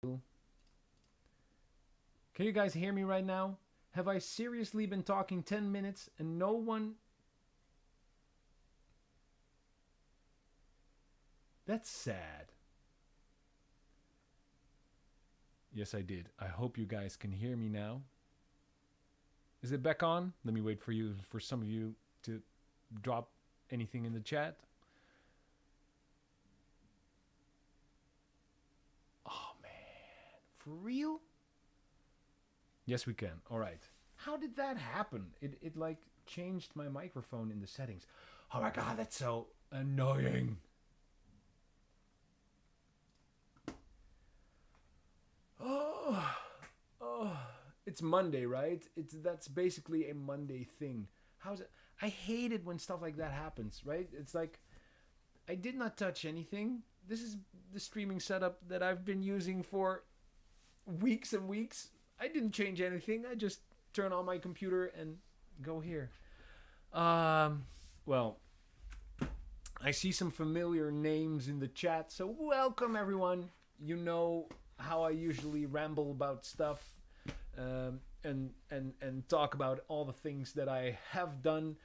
Can you guys hear me right now? Have I seriously been talking 10 minutes and no one... That's sad. Yes, I did. I hope you guys can hear me now. Is it back on? Let me wait for some of you to drop anything in the chat. Oh man, for real? Yes, we can. All right. How did that happen? It like changed my microphone in the settings. Oh my god, that's so annoying. Oh, it's Monday, right? That's basically a Monday thing. How's it? I hate it when stuff like that happens, right? It's like I did not touch anything. This is the streaming setup that I've been using for weeks and weeks. I didn't change anything. I just turn on my computer and go here. Well, I see some familiar names in the chat, so welcome everyone. You know how I usually ramble about stuff and talk about all the things that I have done.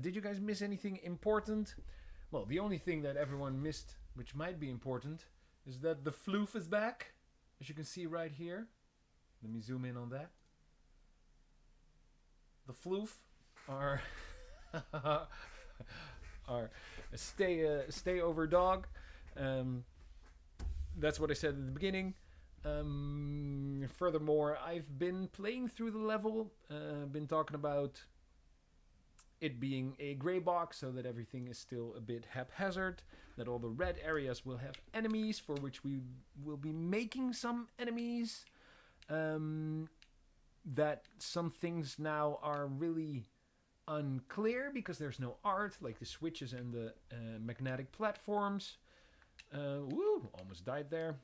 Did you guys miss anything important? Well, the only thing that everyone missed, which might be important, is that the floof is back, as you can see right here. Let me zoom in on that. The floof are are a stay over dog. That's what I said at the beginning. Furthermore, I've been playing through the level, been talking about it being a gray box so that everything is still a bit haphazard, that all the red areas will have enemies for which we will be making some enemies, that some things now are really unclear because there's no art, like the switches and the magnetic platforms. Woo, almost died there.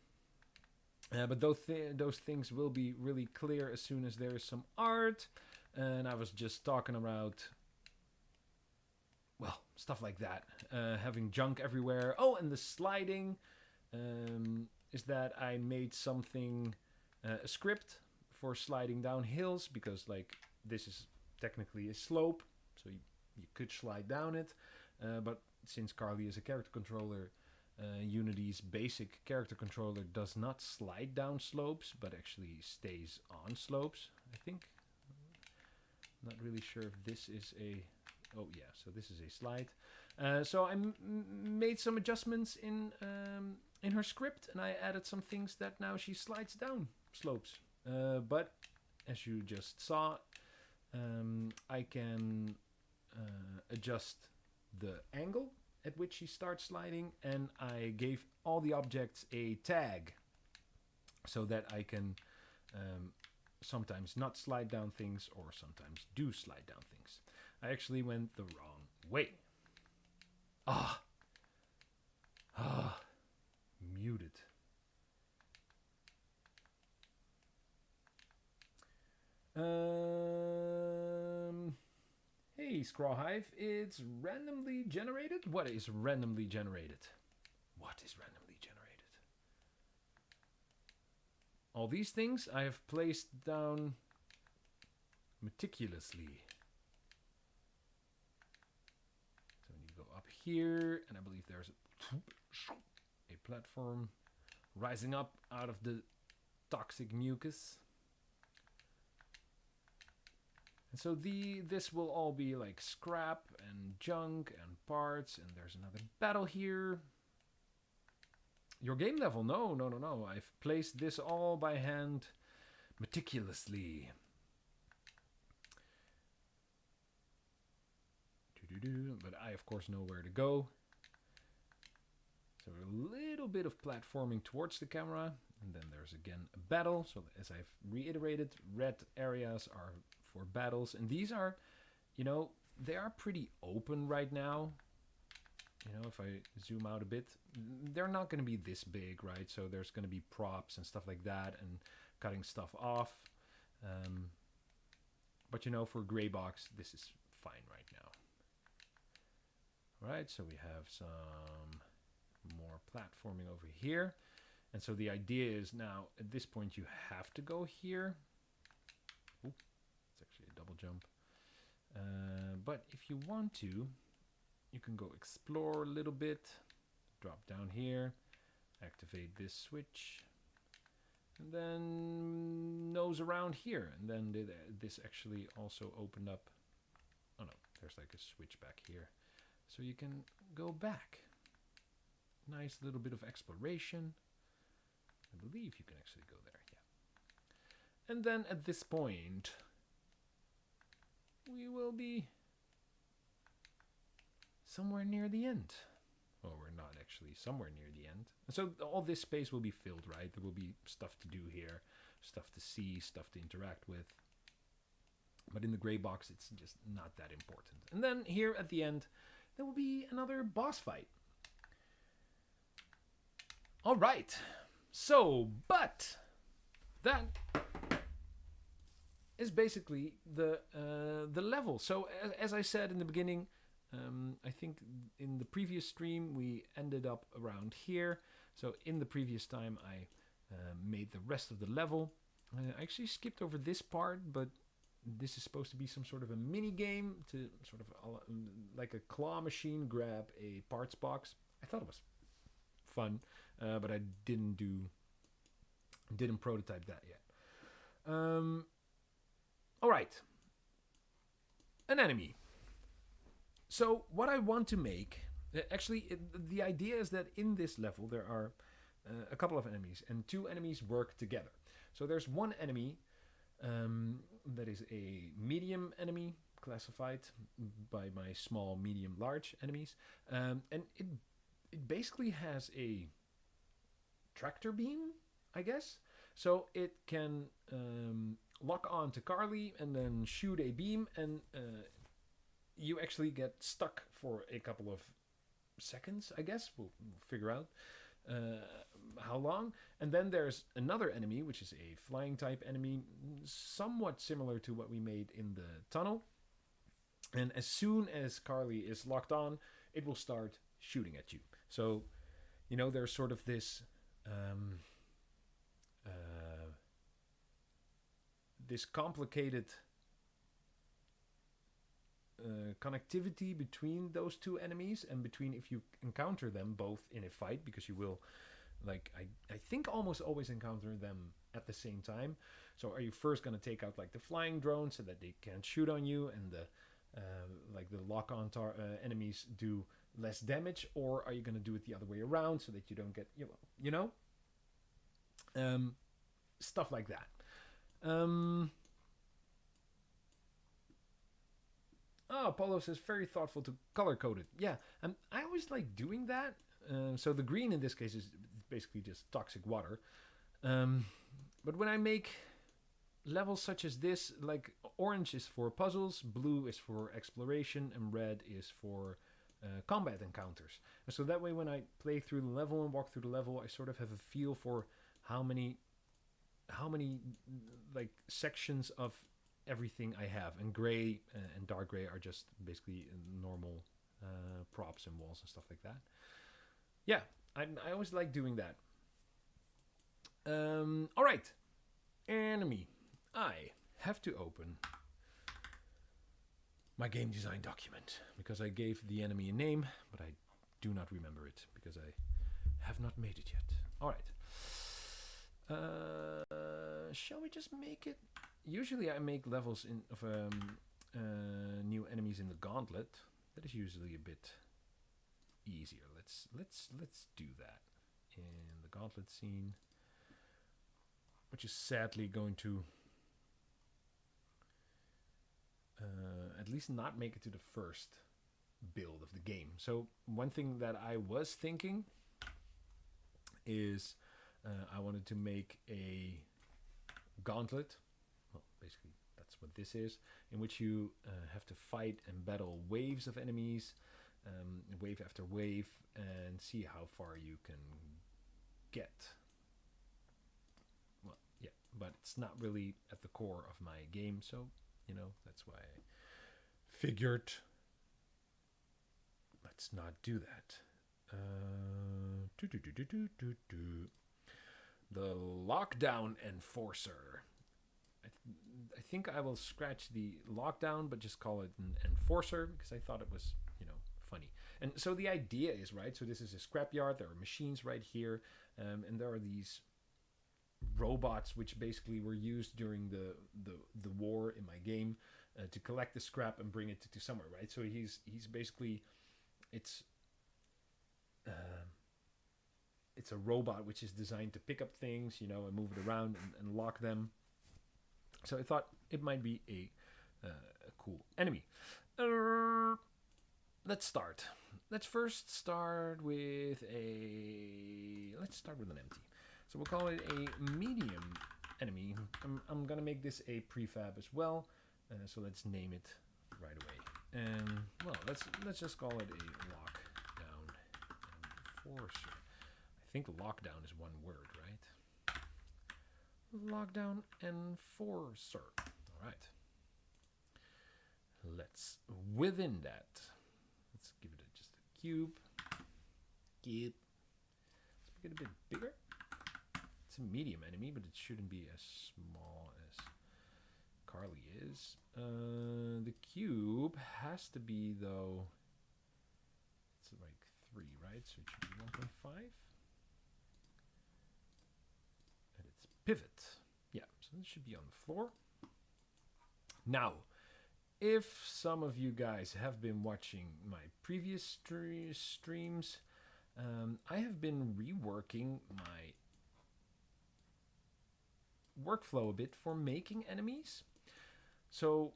But those things will be really clear as soon as there is some art. And I was just talking about, well, stuff like that. Having junk everywhere. Oh, and the sliding is that I made something, a script for sliding down hills, because like this is technically a slope, so you could slide down it. But since Carly is a character controller, Unity's basic character controller does not slide down slopes, but actually stays on slopes, I think. Not really sure if this is a... Oh yeah, so this is a slide. So I made some adjustments in her script, and I added some things that now she slides down slopes. But as you just saw, I can adjust the angle at which she starts sliding, and I gave all the objects a tag so that I can sometimes not slide down things or sometimes do slide down things. I actually went the wrong way. Muted. Hey, Scrawhive, it's randomly generated? What is randomly generated? What is randomly generated? All these things I have placed down meticulously. So when you go up here, and I believe there's a platform rising up out of the toxic mucus. And so this will all be like scrap and junk and parts, and there's another battle here. Your game level? No. I've placed this all by hand meticulously. But I, of course, know where to go. So a little bit of platforming towards the camera, and then there's again a battle. So as I've reiterated, red areas are for battles, and these are, you know, they are pretty open right now. You know, if I zoom out a bit, they're not going to be this big, right? So there's going to be props and stuff like that, and cutting stuff off. But you know, for gray box, this is fine right now. All right, so we have some more platforming over here. And so the idea is now, at this point, you have to go here. Ooh, it's actually a double jump. But if you want to, you can go explore a little bit, drop down here, activate this switch, and then nose around here. And then this actually also opened up. Oh no, there's like a switch back here. So you can go back. Nice little bit of exploration. I believe you can actually go there, yeah. And then at this point, we will be somewhere near the end. Well, we're not actually somewhere near the end. And so all this space will be filled, right? There will be stuff to do here, stuff to see, stuff to interact with. But in the gray box, it's just not that important. And then here at the end, there will be another boss fight. All right. So, but that is basically the level. So as I said in the beginning, I think in the previous stream we ended up around here. So in the previous time I made the rest of the level. I actually skipped over this part, but this is supposed to be some sort of a mini game to sort of like a claw machine grab a parts box. I thought it was fun, but I didn't prototype that yet. All right, an enemy. So what I want to make, actually the idea is that in this level there are a couple of enemies, and two enemies work together. So there's one enemy that is a medium enemy, classified by my small, medium, large enemies, and it basically has a tractor beam, I guess. So it can lock on to Carly and then shoot a beam, and you actually get stuck for a couple of seconds, I guess. We'll figure out how long. And then there's another enemy, which is a flying type enemy, somewhat similar to what we made in the tunnel. And as soon as Carly is locked on, it will start shooting at you. So, you know, there's sort of this this complicated connectivity between those two enemies, and between if you encounter them both in a fight, because you will, like, I think almost always encounter them at the same time. So are you first going to take out like the flying drone so that they can't shoot on you, and the like the lock-on enemies do less damage, or are you going to do it the other way around so that you don't get, you know, stuff like that. Oh, Paulo says very thoughtful to color code it. Yeah, I always like doing that. So the green in this case is basically just toxic water. But when I make levels such as this, like orange is for puzzles, blue is for exploration, and red is for combat encounters. And so that way when I play through the level and walk through the level, I sort of have a feel for how many like sections of everything I have. And gray and dark gray are just basically normal props and walls and stuff like that. Yeah, I always like doing that. All right, enemy. I have to open my game design document because I gave the enemy a name, but I do not remember it because I have not made it yet. All right. Shall we just make it? Usually I make levels of new enemies in the gauntlet. That is usually a bit easier. Let's do that in the gauntlet scene, which is sadly going to at least not make it to the first build of the game. So one thing that I was thinking is I wanted to make a gauntlet. Well, basically that's what this is, in which you have to fight and battle waves of enemies, wave after wave, and see how far you can get. Well, yeah, but it's not really at the core of my game, so, you know, that's why I figured let's not do that. The lockdown enforcer. I think I will scratch the lockdown, but just call it an enforcer because I thought it was, funny. And so the idea is, right, so this is a scrapyard. There are machines right here, and there are these robots which basically were used during the war in my game to collect the scrap and bring it to somewhere, right? So he's basically, it's it's a robot which is designed to pick up things, and move it around and lock them. So I thought it might be a cool enemy. Let's start. Let's first start with an empty. So we'll call it a medium enemy. I'm gonna make this a prefab as well. So let's name it right away. And well, let's just call it a lockdown enforcer. I think lockdown is one word, right? Lockdown enforcer. All right. Let's within that. Let's give it just a cube. Let's make it a bit bigger. It's a medium enemy, but it shouldn't be as small as Carly is. The cube has to be, though, it's like 3, right? So it should be 1.5. And it's pivot. Yeah, so this should be on the floor. Now, if some of you guys have been watching my previous streams, I have been reworking my workflow a bit for making enemies. So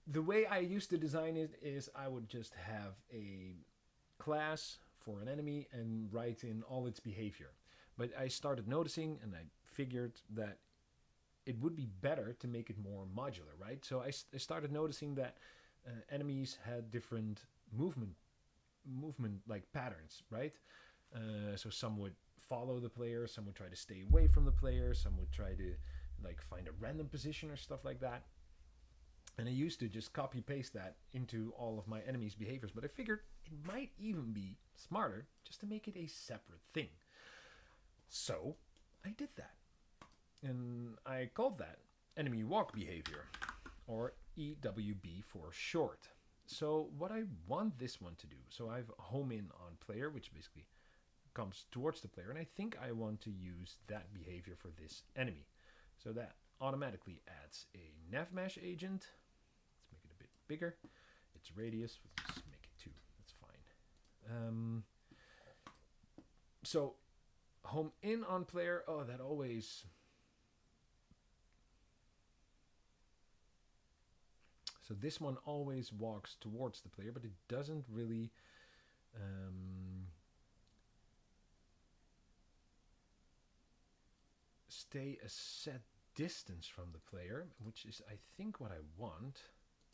the way I used to design it is I would just have a class for an enemy and write in all its behavior. But I started noticing, and I figured that it would be better to make it more modular, right? So I started noticing that enemies had different movement like patterns, right? So some would follow the player, some would try to stay away from the player, some would try to like find a random position or stuff like that. And I used to just copy paste that into all of my enemies' behaviors, but I figured it might even be smarter just to make it a separate thing. So I did that. And I called that enemy walk behavior, or EWB for short. So what I want this one to do, so I have home in on player, which basically comes towards the player, and I think I want to use that behavior for this enemy. So that automatically adds a navmesh agent. Let's make it a bit bigger. Its radius, we'll just make it 2. That's fine. So home in on player, that always... So this one always walks towards the player, but it doesn't really stay a set distance from the player, which is, I think, what I want.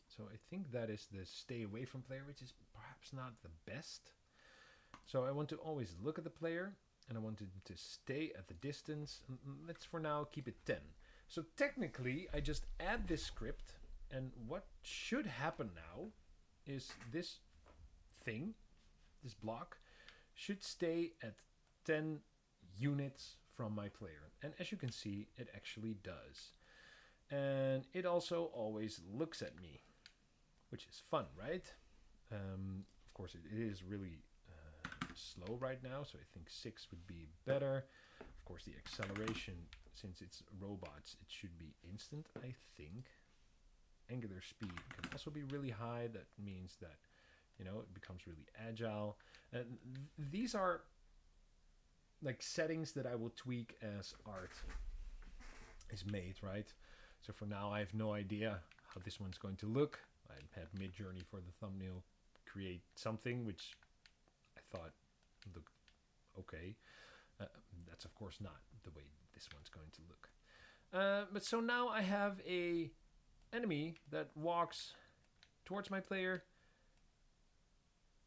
So I think that is the stay away from player, which is perhaps not the best. So I want to always look at the player, and I want it to stay at the distance. Let's for now keep it 10. So technically, I just add this script. And what should happen now is this thing, this block, should stay at 10 units from my player. And as you can see, it actually does. And it also always looks at me, which is fun, right? Of course, it is really slow right now, so I think 6 would be better. Of course, the acceleration, since it's robots, it should be instant, I think. Angular speed can also be really high. That means that, it becomes really agile. And these are like settings that I will tweak as art is made, right? So for now, I have no idea how this one's going to look. I had Midjourney for the thumbnail create something which I thought looked okay. That's of course not the way this one's going to look. But so now I have a enemy that walks towards my player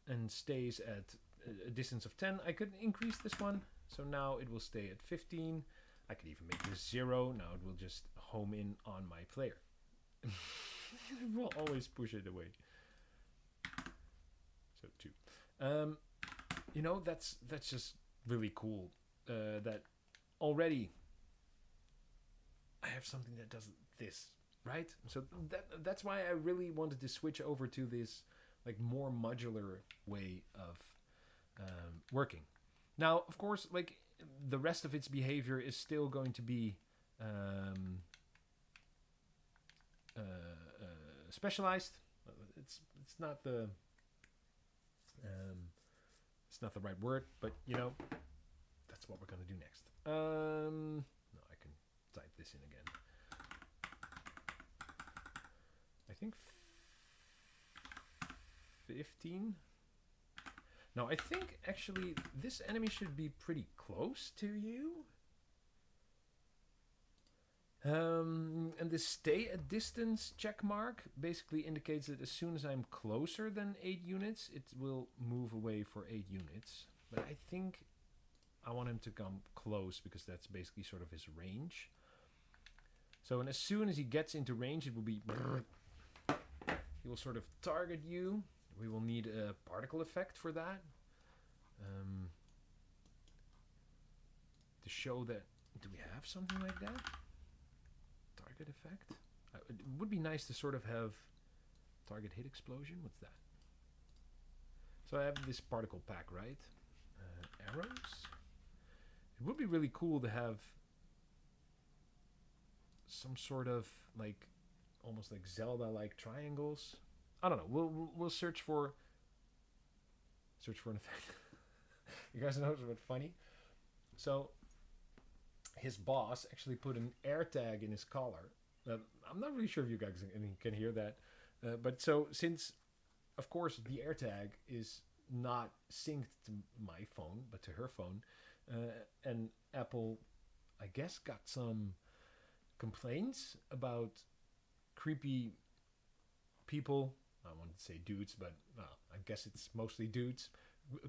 and stays at a distance of 10. I could increase this one, so now it will stay at 15. I could even make this 0. Now it will just home in on my player. It will always push it away. So 2. That's just really cool that already I have something that does this, right? So that's why I really wanted to switch over to this like more modular way of working. Now, of course, like the rest of its behavior is still going to be specialized. It's not the it's not the right word, but you know that's what we're gonna do next. No, I can type this in again. I think 15. Now I think actually this enemy should be pretty close to you. And this stay at distance check mark basically indicates that as soon as I'm closer than 8 units, it will move away for 8 units. But I think I want him to come close because that's basically sort of his range. So, and as soon as he gets into range, it will be... He will sort of target you. We will need a particle effect for that. To show that... Do we have something like that? Target effect? It would be nice to sort of have target hit explosion. What's that? So I have this particle pack, right? Arrows. It would be really cool to have some sort of like almost like Zelda-like triangles. I don't know. We'll search for an effect. You guys know what's funny? So his boss actually put an air tag in his collar. I'm not really sure if you guys can hear that. But so since, of course, the air tag is not synced to my phone, but to her phone, and Apple, I guess, got some complaints about creepy people. I wanted to say dudes, but I guess it's mostly dudes.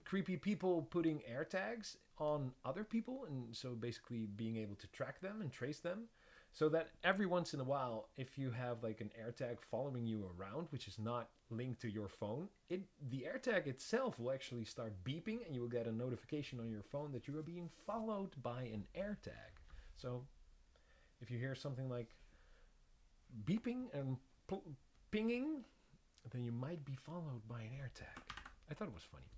Creepy people putting air tags on other people, and so basically being able to track them and trace them, so that every once in a while, if you have like an air tag following you around, which is not linked to your phone, the air tag itself will actually start beeping, and you will get a notification on your phone that you are being followed by an air tag. So if you hear something like beeping and pinging, then you might be followed by an air tag. I thought it was funny.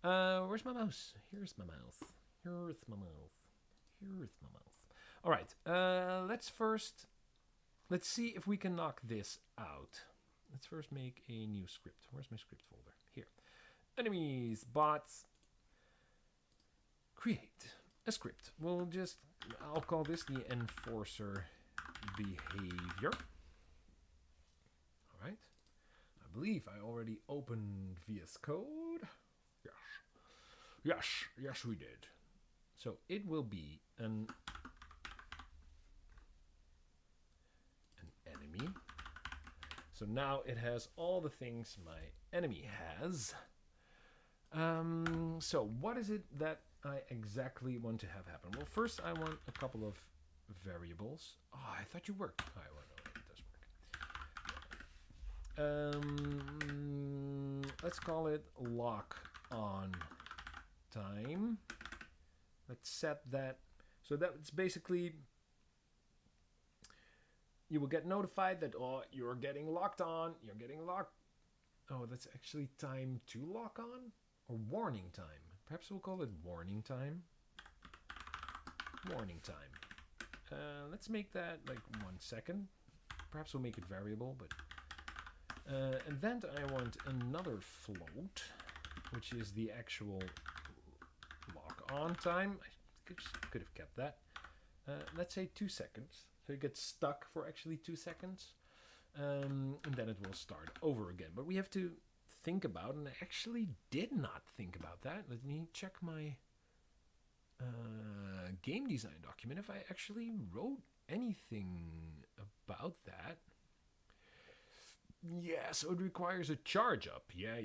Where's my mouse? Here's my mouse. Here's my mouse. Here's my mouse. All right. Let's see if we can knock this out. Let's first make a new script. Where's my script folder? Here. Enemies, bots. Create a script. I'll call this the enforcer behavior. All right. I believe I already opened VS Code. Yes, we did. So it will be an enemy. So now it has all the things my enemy has. So what is it that I exactly want to have happen? Well, first I want a couple of variables. Oh, I thought you worked. Oh, well, no, it does work. Let's call it lock on time. Let's set that. So that's basically, you will get notified that, oh, you're getting locked on. You're getting locked. Oh, that's actually time to lock on, or warning time. Perhaps we'll call it warning time. Warning time. Let's make that like 1 second. Perhaps we'll make it variable, but and then I want another float, which is the actual lock on time. I could have kept that. Let's say 2 seconds. So it gets stuck for actually 2 seconds. And then it will start over again. But we have to think about, and I actually did not think about that. Let me check my game design document if I actually wrote anything about that. Yeah, so it requires a charge up. Yeah.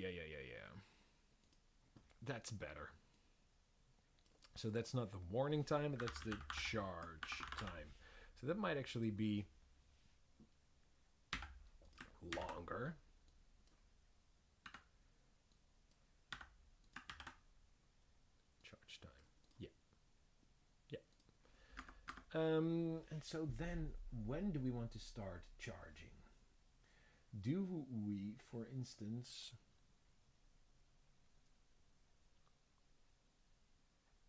That's better. So that's not the warning time, but that's the charge time. So that might actually be longer. Charge time. Yeah. And so then, when do we want to start charging? Do we, for instance...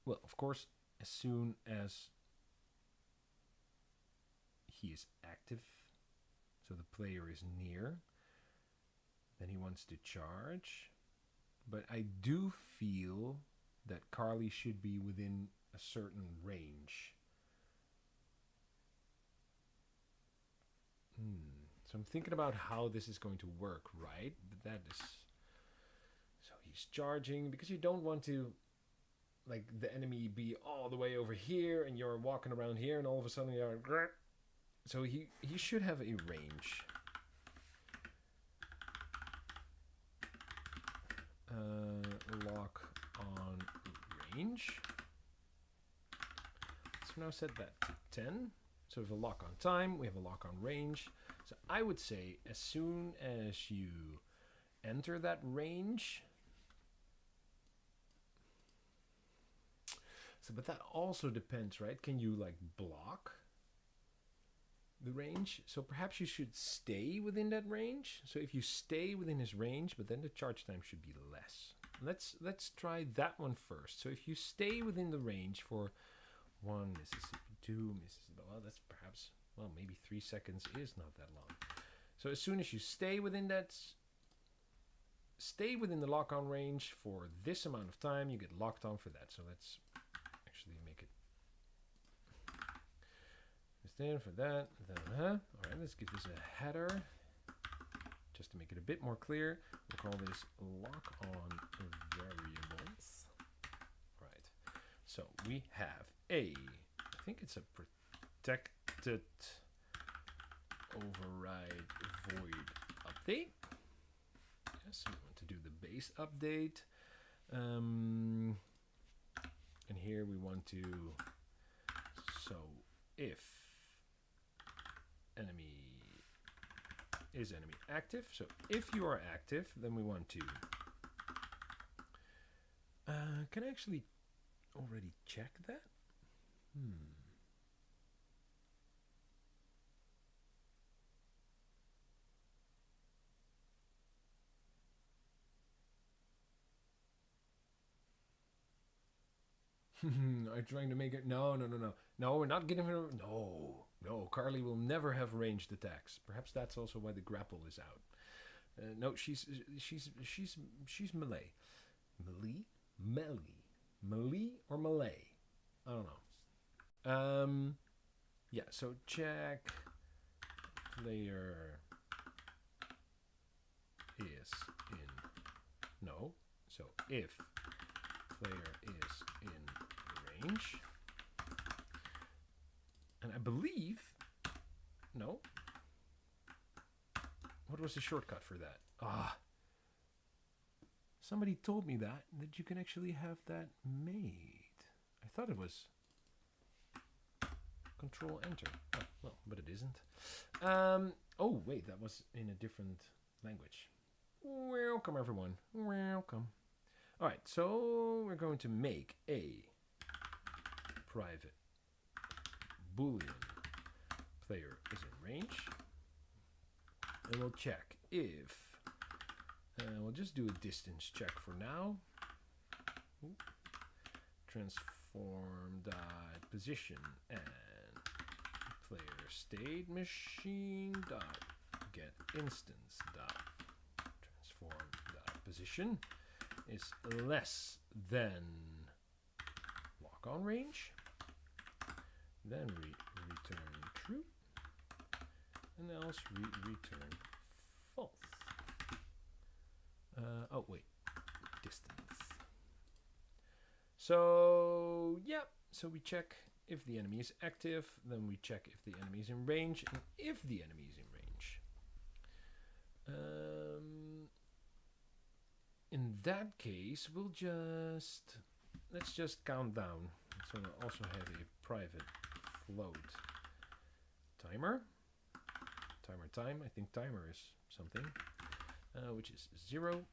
Well, of course, as soon as he is active, so the player is near, then he wants to charge. But I do feel that Carly should be within a certain range. So I'm thinking about how this is going to work, right? That is... So he's charging, because you don't want to, like, the enemy be all the way over here, and you're walking around here, and all of a sudden you're... So he should have a range. Lock on range. So now set that to 10. So we have a lock on time, we have a lock on range. So I would say as soon as you enter that range. So, but that also depends, right? Can you like block the range? So perhaps you should stay within that range. So if you stay within his range, but then the charge time should be less. Let's try that one first. So if you stay within the range for 1 Mississippi, 2 Mississippi, well, that's perhaps, well, maybe 3 seconds is not that long. So as soon as you stay within that, stay within the lock-on range for this amount of time, you get locked on for that. So let's actually make it stand for that. All right, let's give this a header just to make it a bit more clear. We'll call this lock on variables. Right. So we have I think it's a protected override void update. Yes, we want to do the base update. And here we want to, so if enemy is enemy active, so if you are active, then we want to, can I actually already check that? I'm trying to make it. No, we're not getting rid of. No, Carly will never have ranged attacks. Perhaps that's also why the grapple is out. No, she's melee. Melee or melee? I don't know. Yeah. So check player is in. No. So if player is in range, and I believe, no, what was the shortcut for that? Somebody told me that you can actually have that made. I thought it was Control Enter. Oh, well, but it isn't. Oh wait, that was in a different language. Welcome everyone. Welcome. All right, so we're going to make a private boolean player is in range, and we'll check if, we'll just do a distance check for now. Transform dot position and player state machine dot get instance dot transform dot position is less than lock on range, then return true, and else return false. Oh wait, distance. So yeah, so we check if the enemy is active, then we check if the enemy is in range, and if the enemy is in range. In that case, let's just count down. So we'll also have a private float timer. Timer time, I think timer is something, which is 0.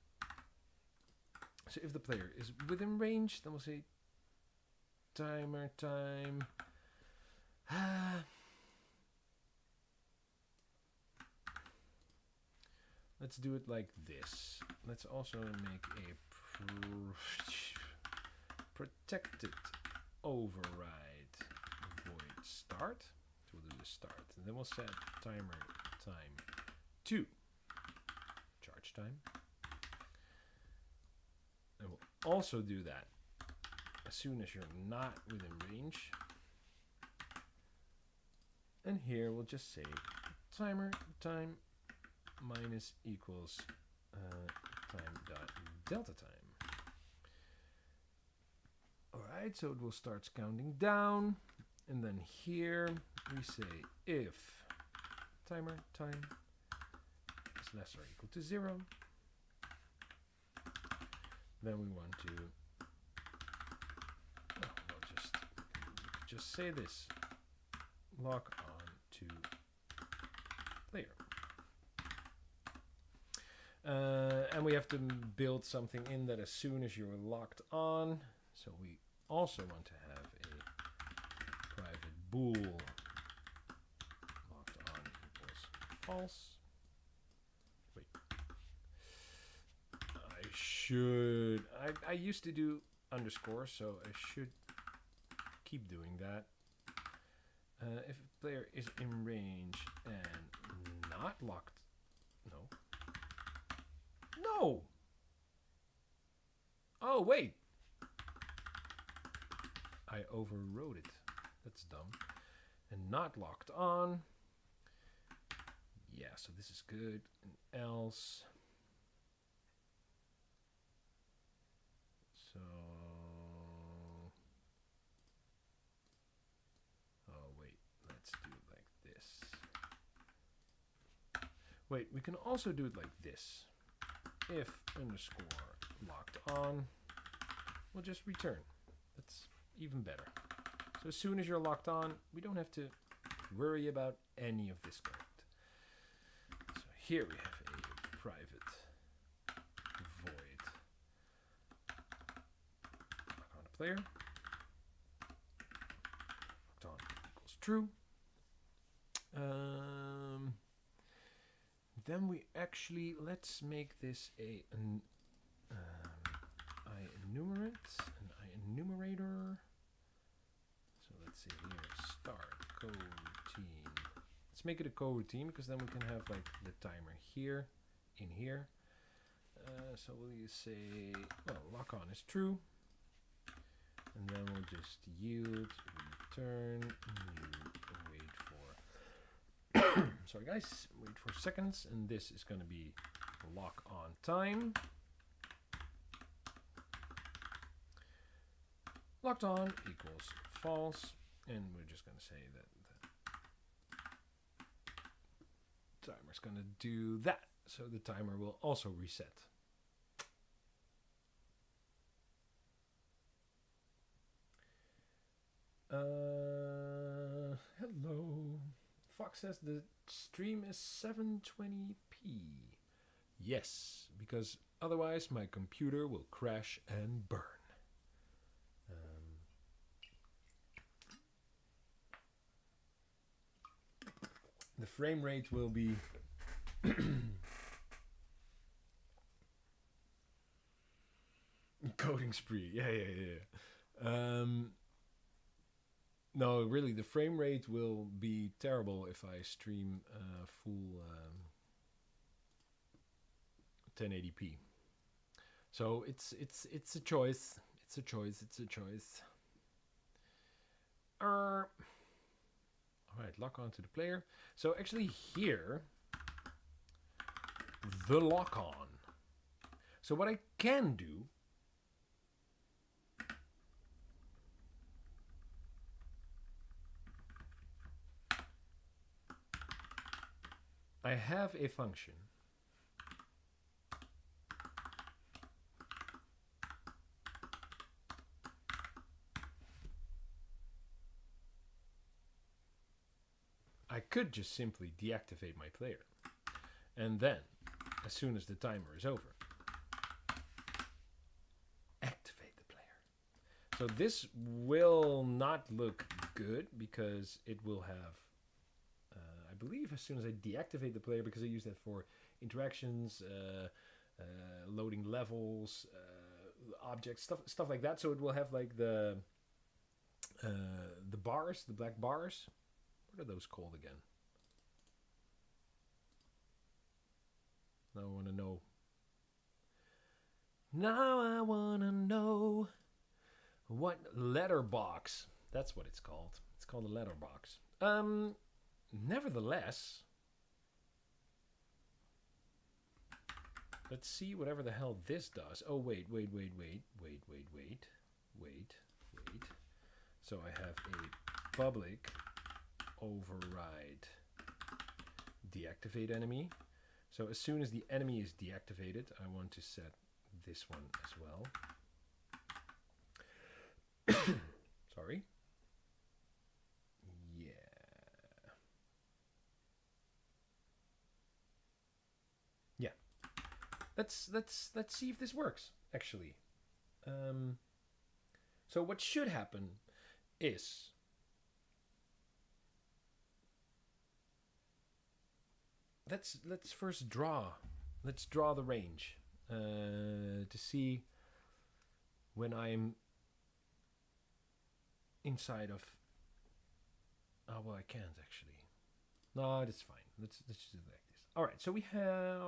So if the player is within range, then we'll say timer time Let's do it like this. Let's also make a protected override void start. So we'll do the start, and then we'll set timer time to charge time. And we'll also do that as soon as you're not within range. And here we'll just say timer time minus equals time dot delta time. Alright, so it will start counting down, and then here we say if timer time is less or equal to 0, then we want to we'll just say this, lock on to player. And we have to build something in that as soon as you're locked on. So we also want to have a private bool locked on equals false. Wait. I used to do underscore, so I should keep doing that. If a player is in range and not locked, no. Oh, wait. I overrode it. That's dumb. And not locked on. Yeah, so this is good. And else. So. Oh, wait. Let's do it like this. Wait, we can also do it like this. If underscore locked on, we'll just return. That's even better. So as soon as you're locked on, we don't have to worry about any of this code. So here we have a private void lock on a player. Locked on equals true. Then we actually, let's make this an enumerator. So let's see here, start coroutine. Let's make it a coroutine because then we can have like the timer here, in here. So we'll say, well, lock on is true. And then we'll just yield, return, new, wait for sorry guys, wait for seconds, and this is going to be lock on time. Locked on equals false, and we're just going to say that the timer's going to do that, so the timer will also reset. Hello. Fox says the stream is 720p. Yes, because otherwise my computer will crash and burn. The frame rate will be coding spree. Yeah. No, really, the frame rate will be terrible if I stream full 1080p. So it's a choice. It's a choice. All right, lock on to the player. So actually here, the lock on. So what I can do, I have a function I could just simply deactivate my player, and then as soon as the timer is over, activate the player. So this will not look good because it will have, I believe, as soon as I deactivate the player, because I use that for interactions, loading levels, objects, stuff like that. So it will have like the bars, the black bars. What are those called again? Now I want to know. Now I want to know what letterbox. That's what it's called. It's called a letterbox. Nevertheless, let's see whatever the hell this does. Oh, wait. So I have a public override deactivate enemy. So as soon as the enemy is deactivated, I want to set this one as well. Sorry. Yeah. Yeah. Let's see if this works, actually. So what should happen is let's first draw. Let's draw the range to see when I'm inside of. Oh well, I can't actually. No, that's fine. Let's just do it like this. All right. So we have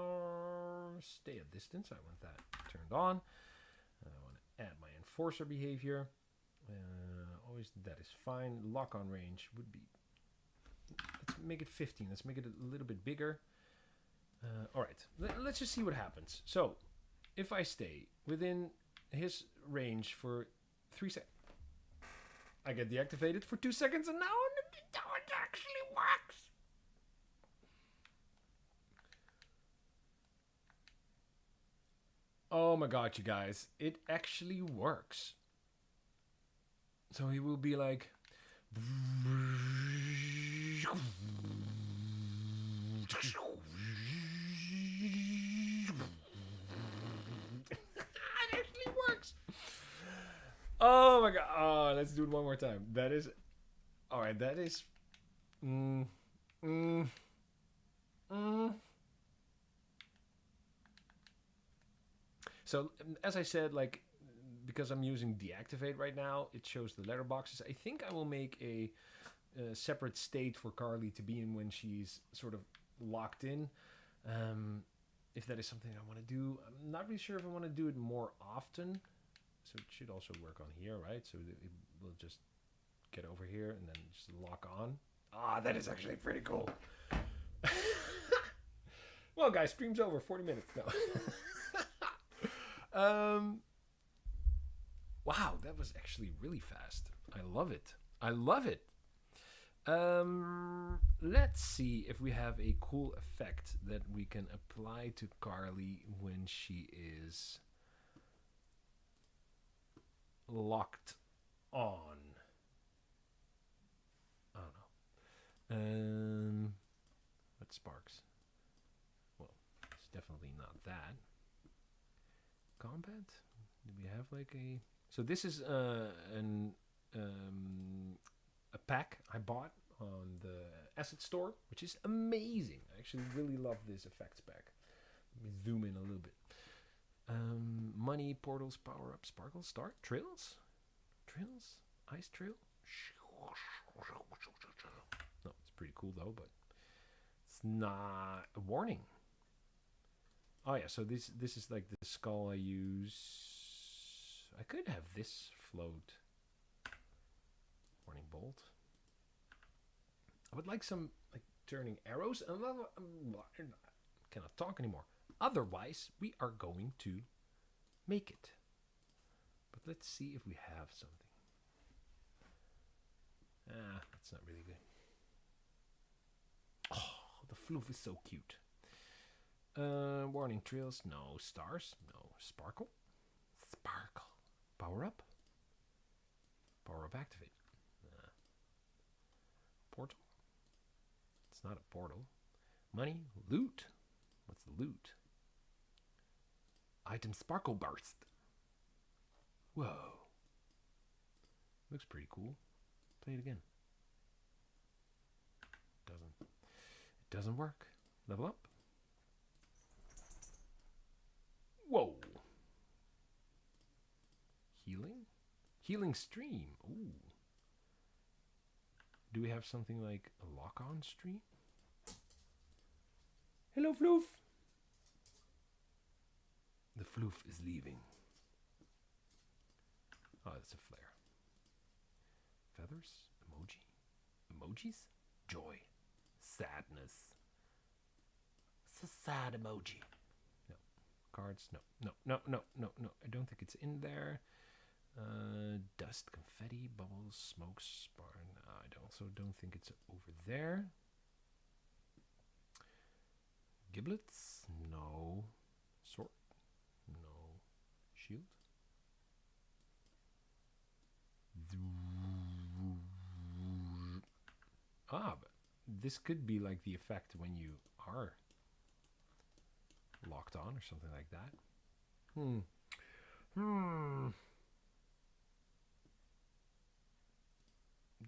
stay at distance. I want that turned on. I want to add my enforcer behavior. Always that is fine. Lock on range would be. Let's make it 15. Let's make it a little bit bigger. All right. Let's just see what happens. So, if I stay within his range for 3 seconds, I get deactivated for 2 seconds, and now it actually works. Oh my god, you guys! It actually works. So he will be like. Oh my god. Oh, let's do it one more time. That is. Alright, that is. So, as I said, like, because I'm using deactivate right now, it shows the letterboxes. I think I will make a separate state for Carly to be in when she's sort of locked in. If that is something I want to do. I'm not really sure if I want to do it more often. So it should also work on here, right? So it will just get over here and then just lock on. Ah, that is actually pretty cool. Well, guys, stream's over. 40 minutes now. Wow, that was actually really fast. I love it. I love it. Let's see if we have a cool effect that we can apply to Carly when she is locked on. I don't know. What sparks? Well, it's definitely not that. Combat? Do we have like a? So this is a pack I bought on the asset store, which is amazing. I actually really love this effects pack. Let me zoom in a little bit. Money, portals, power up, sparkle, start, trails, ice trail. No, it's pretty cool though, but it's not a warning. Oh yeah, so this is like the skull I use. I could have this float. Warning bolt. I would like some like turning arrows. I cannot talk anymore. Otherwise, we are going to make it. But let's see if we have something. Ah, that's not really good. Oh, the floof is so cute. Warning trails, no. Stars, no. Sparkle. Power up. Power up activate. Portal. It's not a portal. Money, loot. What's the loot? Item sparkle burst. Whoa. Looks pretty cool. Play it again. Doesn't work. Level up. Whoa. Healing? Healing stream. Ooh. Do we have something like a lock-on stream? Hello, Floof. The Floof is leaving. Oh, that's a flare. Feathers? Emoji? Emojis? Joy. Sadness. It's a sad emoji. No. Cards? No. No, no, no, no, no. I don't think it's in there. Dust, confetti, bubbles, smoke, spark. I also don't think it's over there. Giblets? No. Sword? No. Shield? Ah, but this could be like the effect when you are locked on or something like that.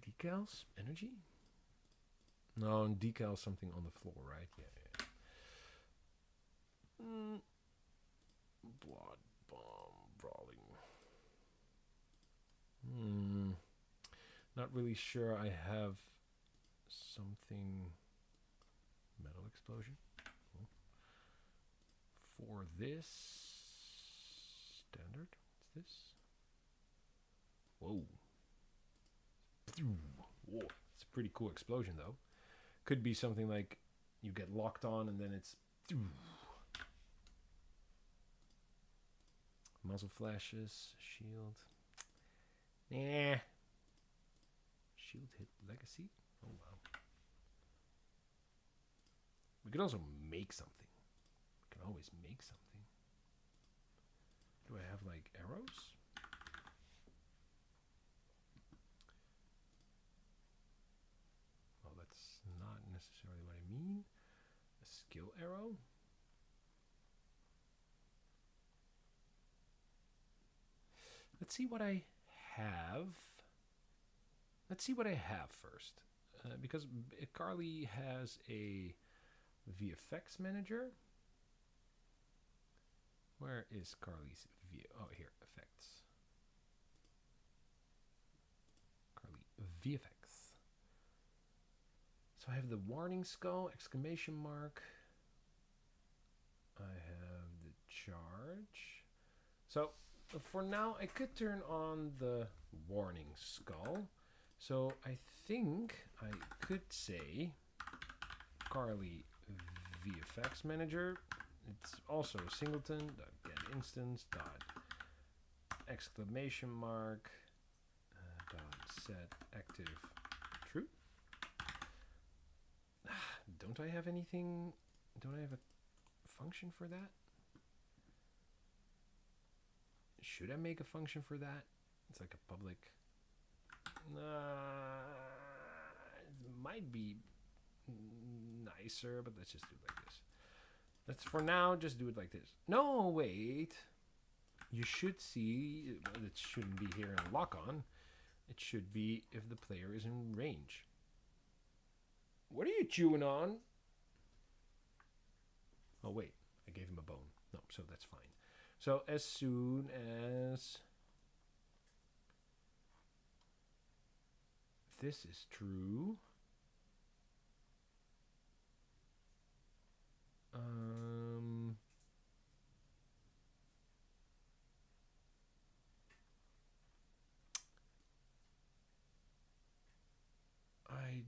Decals? Energy? No, and decals something on the floor, right? Yeah. Blood bomb brawling. Not really sure I have something. Metal explosion. For this standard, what's this? Whoa. Whoa. It's a pretty cool explosion though. Could be something like you get locked on and then it's muzzle flashes, shield. Nah. Shield hit legacy. Oh wow. We could also make something. We can always make something. Do I have like arrows? Well, that's not necessarily what I mean. A skill arrow. Let's see what I have. Let's see what I have first. Because Carly has a VFX manager. Where is Carly's oh, here, effects. Carly VFX. So I have the warning skull, exclamation mark. I have the charge. So for now, I could turn on the warning skull. So I think I could say Carly VFX manager. It's also a singleton, get instance, dot exclamation mark, dot set active true. Don't I have anything? Don't I have a function for that? Should I make a function for that? It's like a public. It might be nicer, but let's just do it like this. Let's for now just do it like this. No, wait. You should see it shouldn't be here in lock on. It should be if the player is in range. What are you chewing on? Oh wait, I gave him a bone. No, so that's fine. So as soon as this is true, I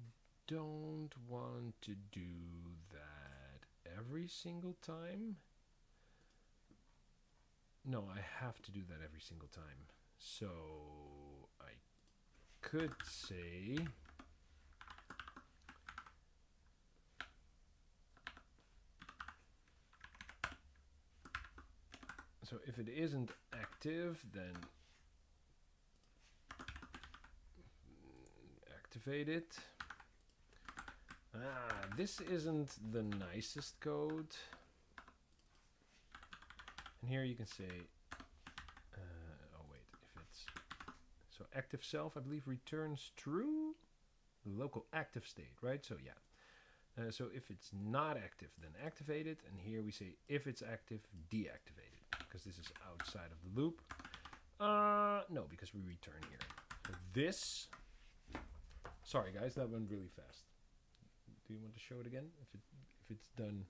don't want to do that every single time. No, I have to do that every single time. So I could say so if it isn't active, then activate it. This isn't the nicest code. And here you can say, oh wait, if it's, so active self, I believe returns true, the local active state, right? So yeah, So if it's not active, then activate it. And here we say if it's active, deactivate it, because this is outside of the loop. No, because we return here. So this, sorry guys, that went really fast. Do you want to show it again? If it's done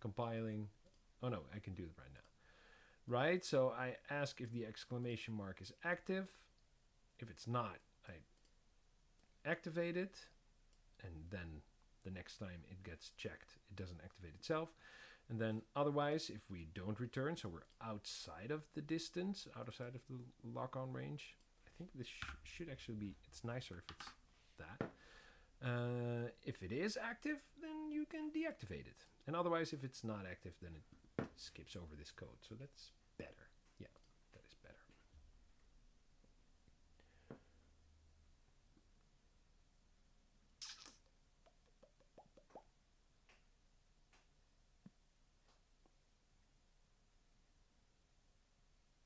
compiling. Oh no, I can do it right now. Right, so I ask if the exclamation mark is active. If it's not, I activate it, and then the next time it gets checked, it doesn't activate itself. And then otherwise, if we don't return, so we're outside of the distance, outside of the lock-on range, I think this should actually be, it's nicer if it's that. If it is active, then you can deactivate it. And otherwise, if it's not active, then it skips over this code. So that's better. Yeah, that is better.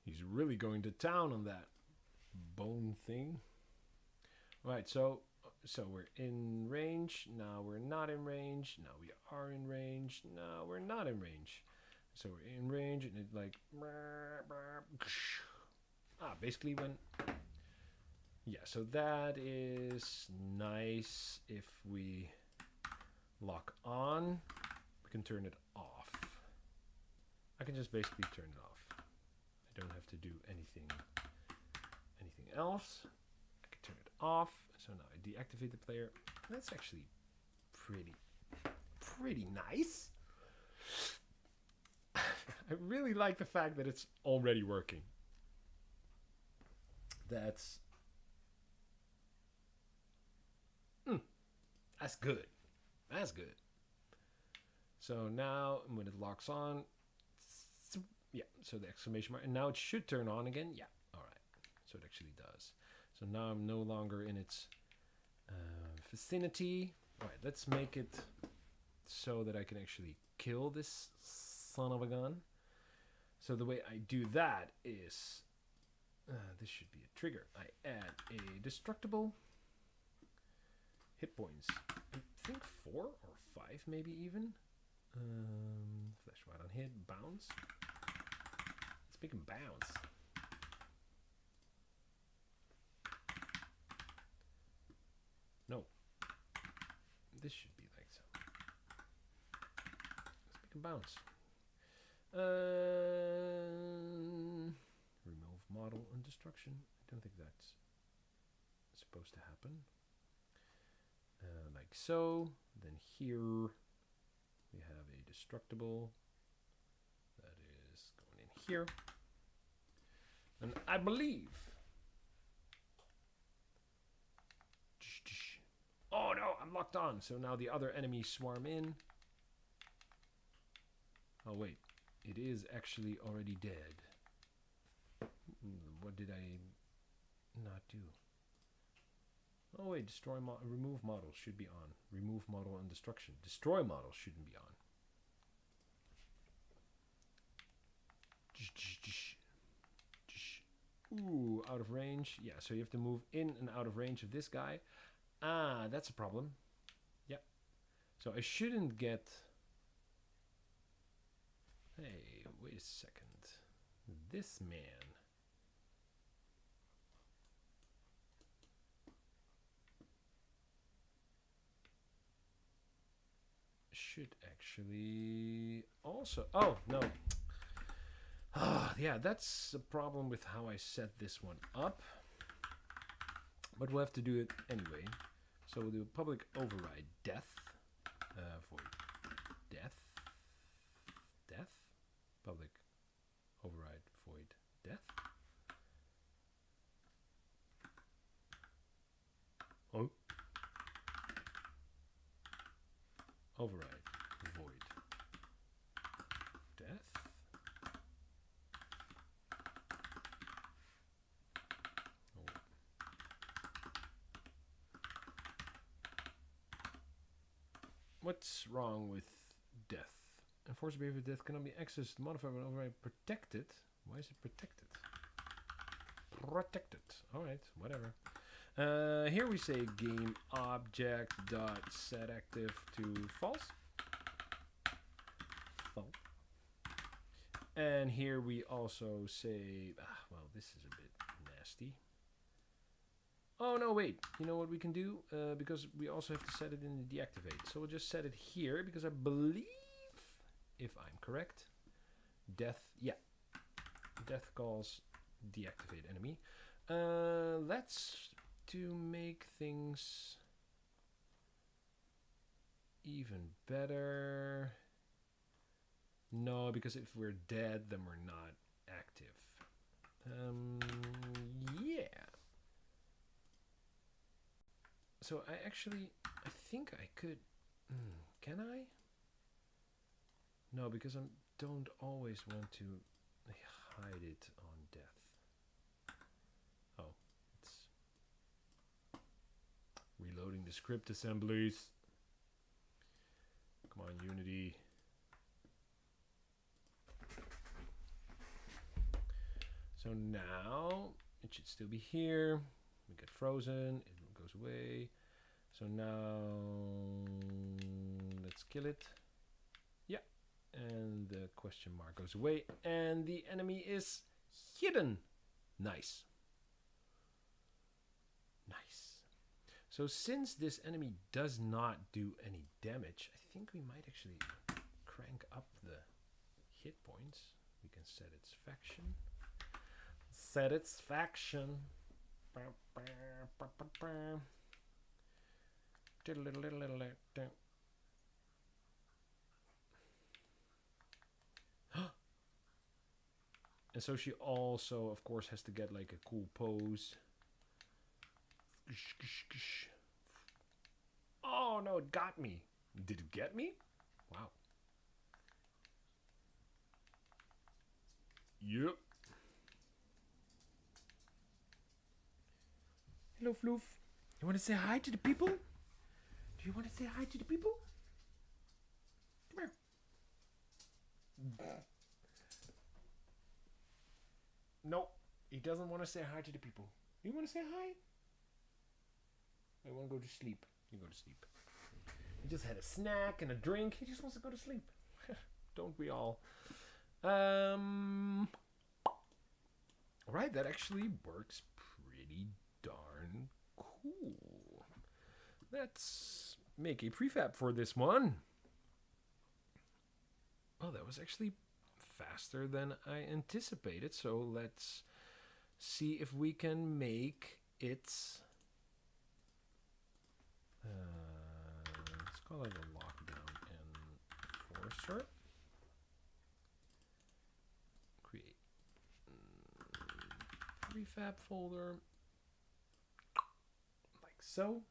He's really going to town on that bone thing. Right, so we're in range. Now we're not in range. Now we are in range. Now we're not in range. So we're in range, and it like basically when so that is nice. If we lock on, we can turn it off. I can just basically turn it off. I don't have to do anything else. I can turn it off. So now I deactivate the player. That's actually pretty nice. I really like the fact that it's already working. That's good. That's good. So now when it locks on, so the exclamation mark, and now it should turn on again. Yeah, all right. So it actually does. So now I'm no longer in its vicinity. All right, let's make it so that I can actually kill this son of a gun. So the way I do that is, this should be a trigger. I add a destructible, hit points, I think 4 or 5 maybe even. Flash right on hit, bounce. Let's make him bounce. No. This should be like so. Let's make him bounce. Remove model and destruction. I don't think that's supposed to happen. Like so. Then here we have a destructible that is going in here. And I believe. Oh no, I'm locked on. So now the other enemies swarm in. Oh wait, it is actually already dead. What did I not do? Oh wait, remove model should be on. Remove model and destruction. Destroy model shouldn't be on. Ooh, out of range. Yeah, so you have to move in and out of range of this guy. Ah, that's a problem. Yep. So I shouldn't get... Hey, wait a second. This man... should actually also... Oh, no. Yeah, that's a problem with how I set this one up. But we'll have to do it anyway. So we'll do public override death. Void death. Death. Public override void death. Oh. Override void death. Oh. What's wrong with death? Enforced behavior death cannot be accessed, modified, when override protected. Why is it protected? Protected. Alright, whatever. Here we say game object dot set active to false. False. And here we also say, well, this is a bit nasty. Oh no, wait. You know what we can do? Because we also have to set it in the deactivate. So we'll just set it here because I believe, if I'm correct, death calls deactivate enemy. Let's to make things even better. No, because if we're dead, then we're not active. Yeah. So I think I could. Can I? No, because I don't always want to hide it on death. Oh, it's reloading the script assemblies. Come on, Unity. So now it should still be here. We get frozen, it goes away. So now let's kill it. Yeah, and the question mark goes away, and the enemy is hidden. Nice. Nice. So since this enemy does not do any damage, I think we might actually crank up the hit points. We can set its faction. Satisfaction. And so she also, of course, has to get like a cool pose. Oh no, it got me. Did it get me? Wow. Yep. Hello, Floof. You want to say hi to the people? Do you want to say hi to the people? Come here. No, he doesn't want to say hi to the people. You want to say hi? I want to go to sleep. You go to sleep. He just had a snack and a drink. He just wants to go to sleep. Don't we all? Alright, that actually works pretty darn cool. Let's make a prefab for this one. Oh, that was actually faster than I anticipated. So let's see if we can make it. Let's call it a lockdown enforcer. Create prefab folder like so.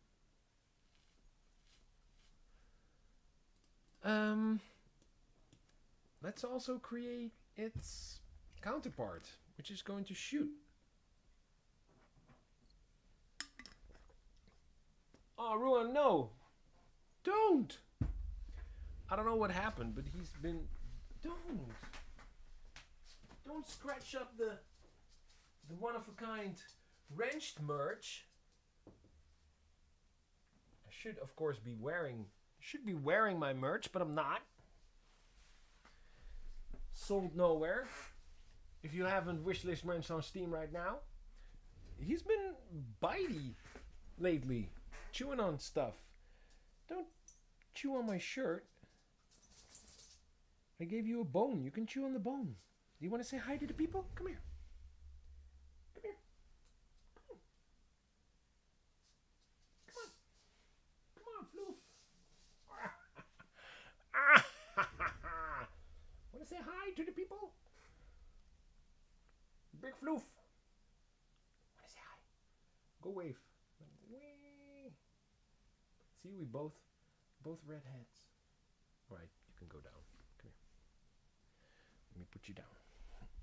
Let's also create its counterpart, which is going to shoot. Oh, Ruan, no! Don't! I don't know what happened, but he's been... Don't scratch up the one-of-a-kind wrenched merch. I should, of course, be wearing my merch, but I'm not. Sold nowhere. If you haven't wishlist wrench on Steam right now, he's been bitey lately, chewing on stuff. Don't chew on my shirt. I gave you a bone. You can chew on the bone. Do you want to say hi to the people? Come here. Come here. Come on. Come on, Floof. Want to say hi to the people? Big Floof. Want to say hi? Go wave. Wee. See, we both redheads. All right, you can go down. Come here. Let me put you down.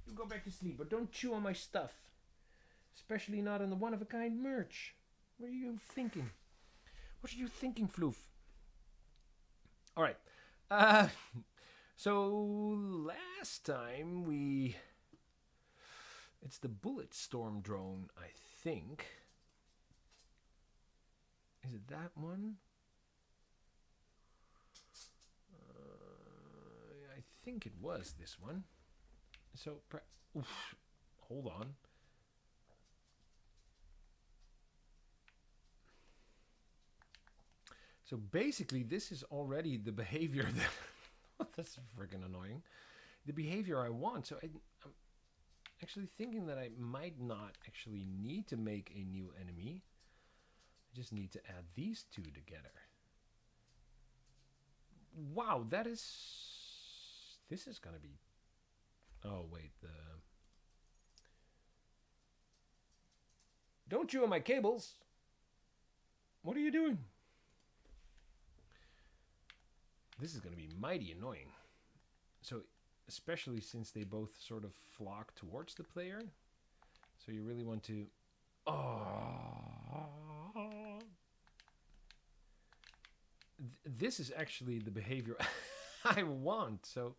You go back to sleep, but don't chew on my stuff. Especially not on the one-of-a-kind merch. What are you thinking? What are you thinking, Floof? All right. So last time it's the bullet storm drone, I think. Is it that one? I think it was this one. So, oof, hold on. So basically, this is already the behavior that... That's freaking annoying. The behavior I want. So I'm actually thinking that I might not actually need to make a new enemy. I just need to add these two together. Wow, that is... This is gonna be... Oh, wait, Don't chew on my cables! What are you doing? This is gonna be mighty annoying. So, especially since they both sort of flock towards the player. So you really want to... Oh... This is actually the behavior I want. So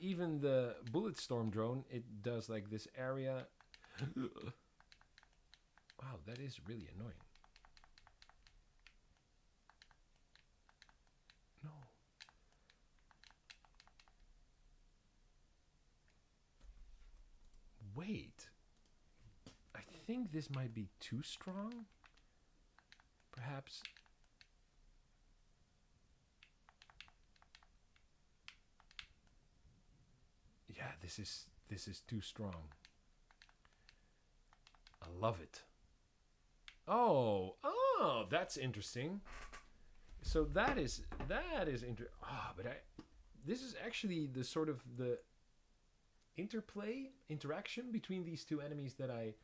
even the bullet storm drone, it does like this area. Wow, that is really annoying. No. Wait. I think this might be too strong. Perhaps... Yeah, this is too strong. I love it. Oh, that's interesting. So that is interesting. But this is actually the sort of the interaction between these two enemies that I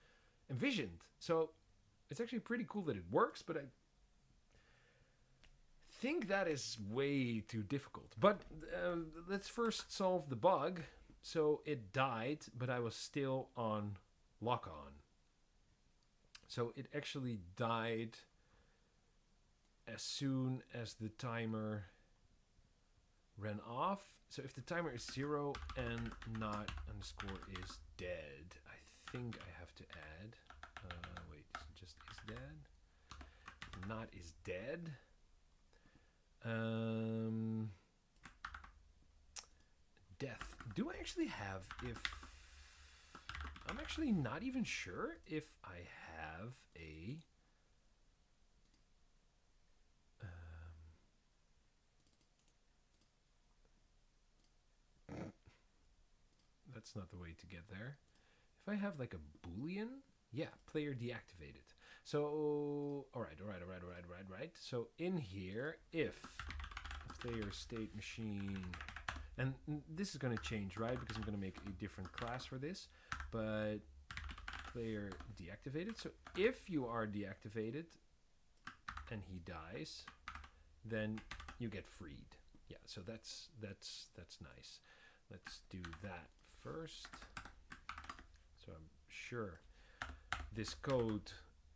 envisioned. So it's actually pretty cool that it works, but I think that is way too difficult. But let's first solve the bug. So it died, but I was still on lock-on. So it actually died as soon as the timer ran off. So if the timer is 0 and not underscore is dead, I think I have to add... wait, just is dead? Not is dead. Death. Do I actually have if... I'm actually not even sure if I have a... That's not the way to get there. If I have like a Boolean... Yeah, player deactivated. So, alright. So in here, if player state machine... And this is going to change, right? Because I'm going to make a different class for this. But player deactivated. So if you are deactivated and he dies, then you get freed. Yeah, so that's nice. Let's do that first. So I'm sure this code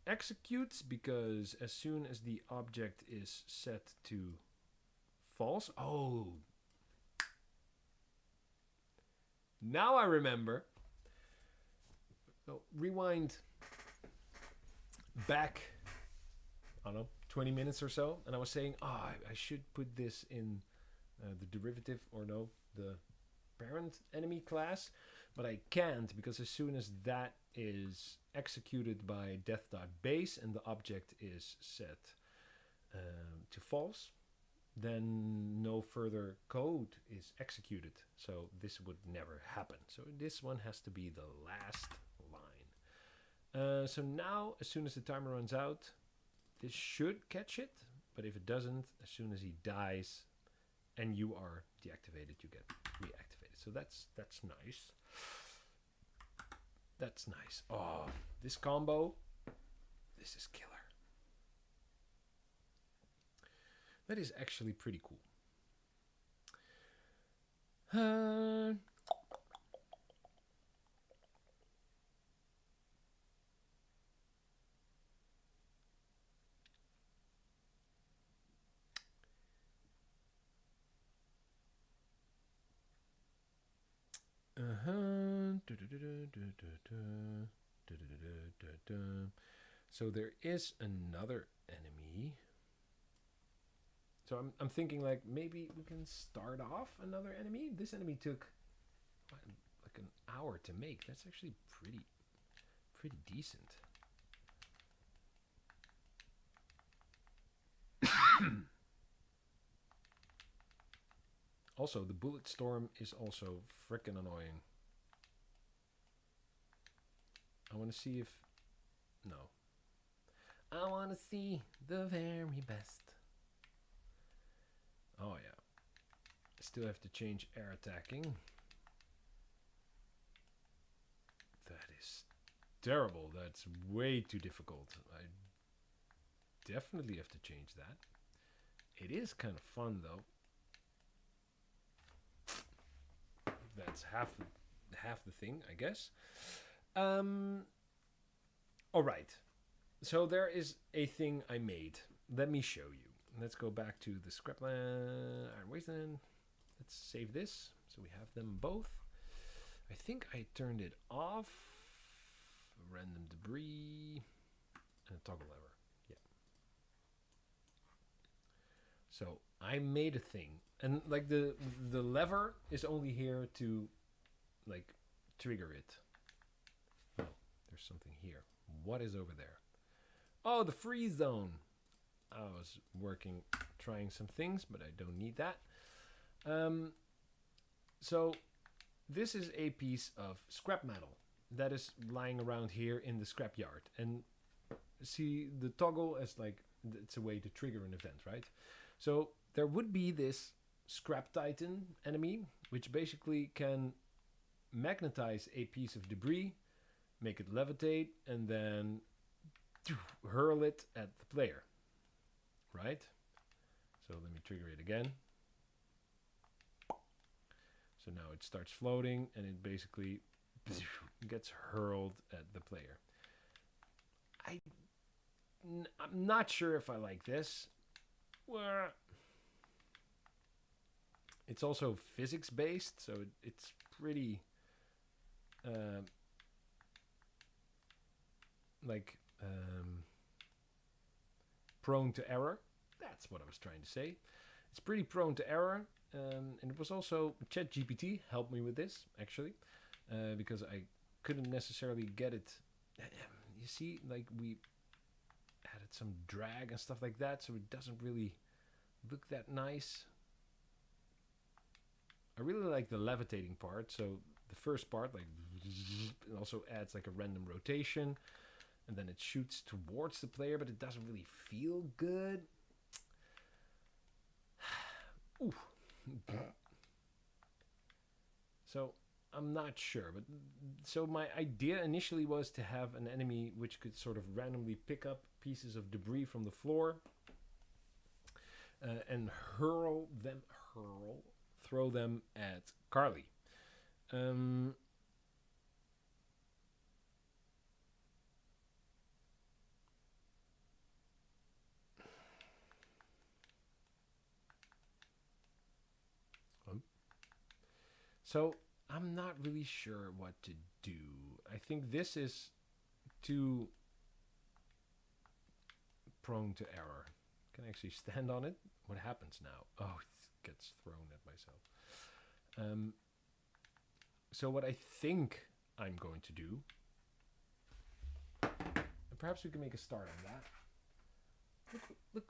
executes because as soon as the object is set to false... Oh, now I remember. So rewind back, I don't know, 20 minutes or so, and I was saying, I should put this in the derivative, or no, the parent enemy class, but I can't, because as soon as that is executed by death.base and the object is set to false, then no further code is executed. So this would never happen. So this one has to be the last line. So now, as soon as the timer runs out, this should catch it. But if it doesn't, as soon as he dies and you are deactivated, you get reactivated. So that's nice. That's nice. Oh, this combo, this is killer. That is actually pretty cool. So there is another enemy. So I'm thinking like maybe we can start off another enemy. This enemy took like an hour to make. That's actually pretty decent. Also, the bullet storm is also frickin' annoying. I want to see if... No. I want to see the very best. Oh, yeah. Still have to change air attacking. That is terrible. That's way too difficult. I definitely have to change that. It is kind of fun, though. That's half the thing, I guess. All right. So there is a thing I made. Let me show you. Let's go back to the scrapland, iron wasteland. Let's save this so we have them both. I think I turned it off. Random debris and a toggle lever. Yeah. So I made a thing, and like the lever is only here to like trigger it. Oh, there's something here. What is over there? Oh, the freeze zone. I was trying some things, but I don't need that. So this is a piece of scrap metal that is lying around here in the scrap yard. And see the toggle as like, it's a way to trigger an event, right? So there would be this scrap titan enemy, which basically can magnetize a piece of debris, make it levitate, and then hurl it at the player, right? So let me trigger it again. So now it starts floating, and it basically gets hurled at the player. I'm not sure if I like this. Well, it's also physics based, so it's pretty prone to error. That's what I was trying to say. It's pretty prone to error, and it was also ChatGPT helped me with this actually, because I couldn't necessarily get it. You see, like we added some drag and stuff like that, so it doesn't really look that nice. I really like the levitating part. So the first part, like, it also adds like a random rotation, and then it shoots towards the player, but it doesn't really feel good. Ooh. So I'm not sure, but so my idea initially was to have an enemy which could sort of randomly pick up pieces of debris from the floor and throw them at Carly. So I'm not really sure what to do. I think this is too prone to error. Can I actually stand on it? What happens now? Oh, it gets thrown at myself. So what I think I'm going to do, and perhaps we can make a start on that. Look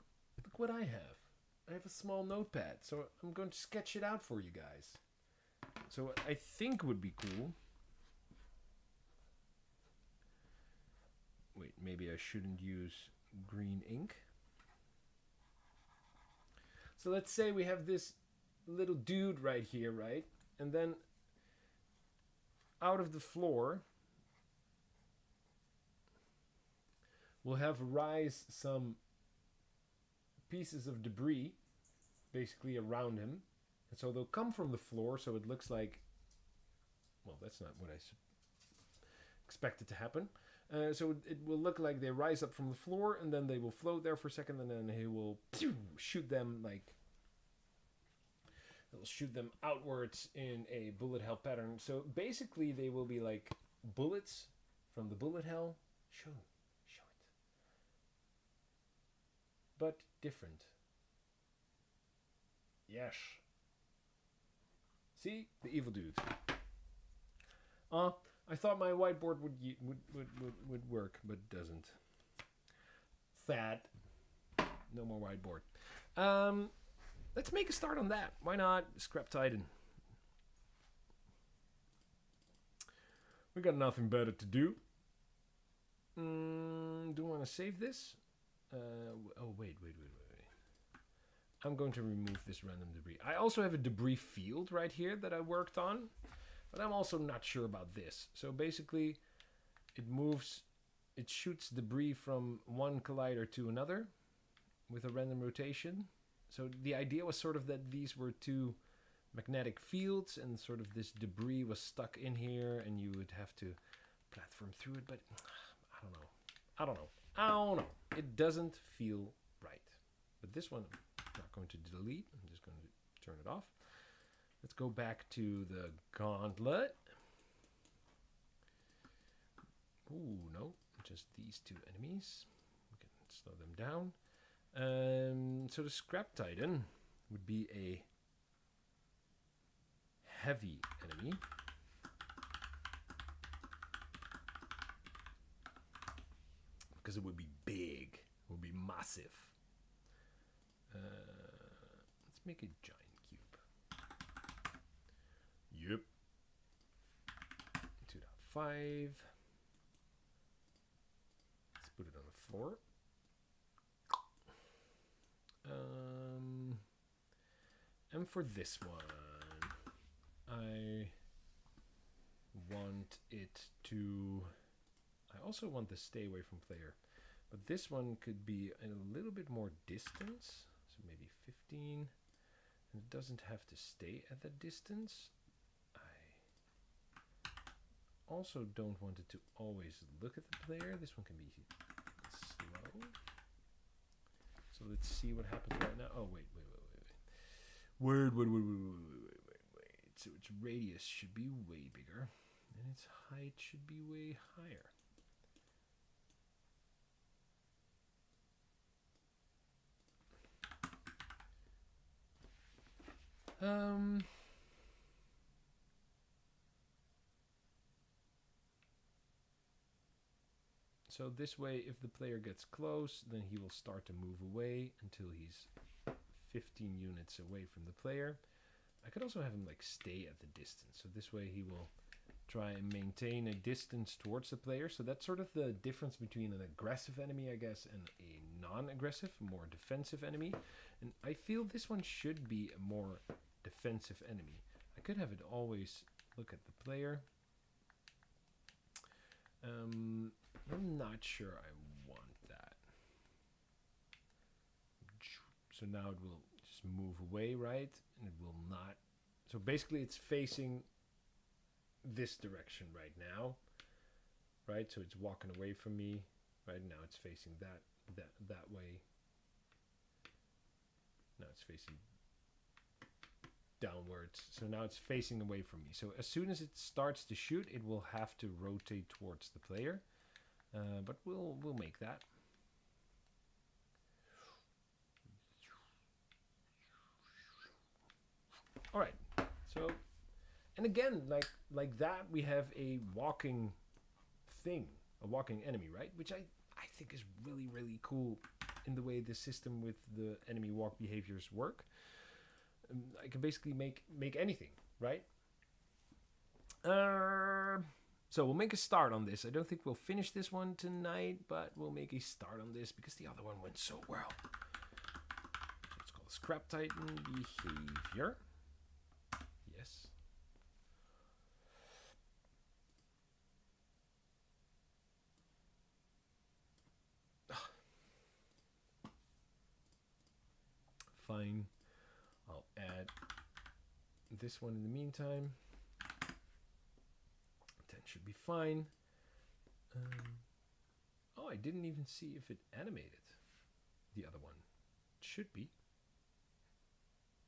what I have. I have a small notepad, so I'm going to sketch it out for you guys. So what I think would be cool. Wait, maybe I shouldn't use green ink. So let's say we have this little dude right here, right? And then out of the floor, we'll have rise some pieces of debris basically around him. And so they'll come from the floor, so it looks like, well, that's not what I expected to happen. So it will look like they rise up from the floor, and then they will float there for a second, and then he will shoot them like, it'll shoot them outwards in a bullet hell pattern. So basically they will be like bullets from the bullet hell. Show it. but different. Yes. See? The evil dude. I thought my whiteboard would work, but it doesn't. Sad. No more whiteboard. Let's make a start on that. Why not? Scrap Titan. We got nothing better to do. Do I want to save this? Oh, wait. I'm going to remove this random debris. I also have a debris field right here that I worked on, but I'm also not sure about this. So basically, it shoots debris from one collider to another with a random rotation. So the idea was sort of that these were two magnetic fields and sort of this debris was stuck in here and you would have to platform through it, but I don't know. It doesn't feel right. But this one I'm not going to delete. I'm just going to turn it off. Let's go back to the gauntlet. Ooh, no, just these two enemies. We can slow them down. So the Scrap Titan would be a heavy enemy. Because it would be big. It would be massive. Let's make a giant cube. Yep. 2.5. Let's put it on the floor. And for this one, I want it to... I also want to stay away from player. But this one could be a little bit more distance. So maybe 15. And it doesn't have to stay at that distance. I also don't want it to always look at the player. This one can be slow. So let's see what happens right now. Oh, wait. Wait. So its radius should be way bigger. And its height should be way higher. So this way, if the player gets close, then he will start to move away until he's 15 units away from the player. I could also have him like stay at the distance. So this way he will try and maintain a distance towards the player. So that's sort of the difference between an aggressive enemy, I guess, and a non-aggressive, more defensive enemy. And I feel this one should be a more defensive enemy. I could have it always look at the player. I'm not sure I want that. So now it will just move away, right? And it will not. So basically it's facing this direction right now, right? So it's walking away from me. Right now it's facing that way. Now it's facing downwards. So now it's facing away from me. So as soon as it starts to shoot, it will have to rotate towards the player. But we'll make that. All right. So, and again, like that, we have a walking thing, a walking enemy, right? Which I think is really, really cool in the way the system with the enemy walk behaviors work. I can basically make anything, right? So we'll make a start on this. I don't think we'll finish this one tonight, but we'll make a start on this because the other one went so well. So it's called Scrap Titan Behavior. Yes. Fine. I'll add this one in the meantime. 10 should be fine. Oh, I didn't even see if it animated the other one. It should be.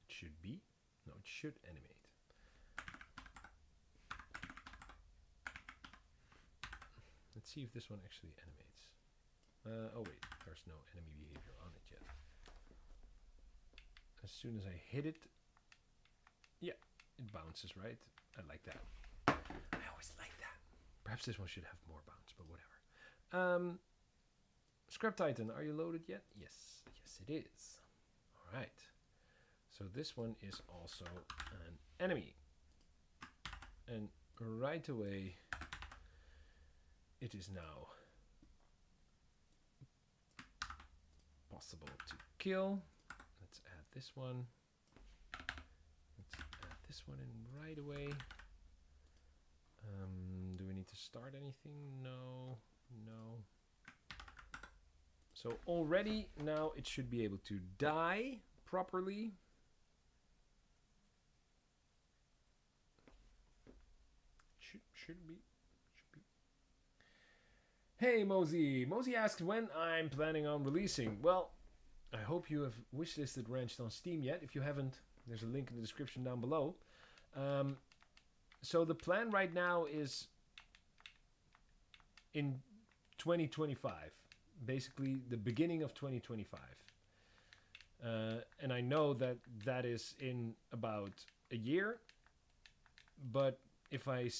It should be. No, it should animate. Let's see if this one actually animates. Oh wait, there's no enemy behavior on it yet. As soon as I hit it, yeah, it bounces, right? I like that. I always like that. Perhaps this one should have more bounce, but whatever. Scrap Titan, are you loaded yet? Yes, yes it is. All right. So this one is also an enemy. And right away, it is now possible to kill. Let's add this one. Let's add this one in right away. Do we need to start anything? No, no. So already now it should be able to die properly. Should be. Hey Mosey. Mosey asks when I'm planning on releasing. Well, I hope you have wishlisted Wrenched on Steam yet. If you haven't, there's a link in the description down below. So the plan right now is in 2025. Basically the beginning of 2025. And I know that that is in about a year. But if I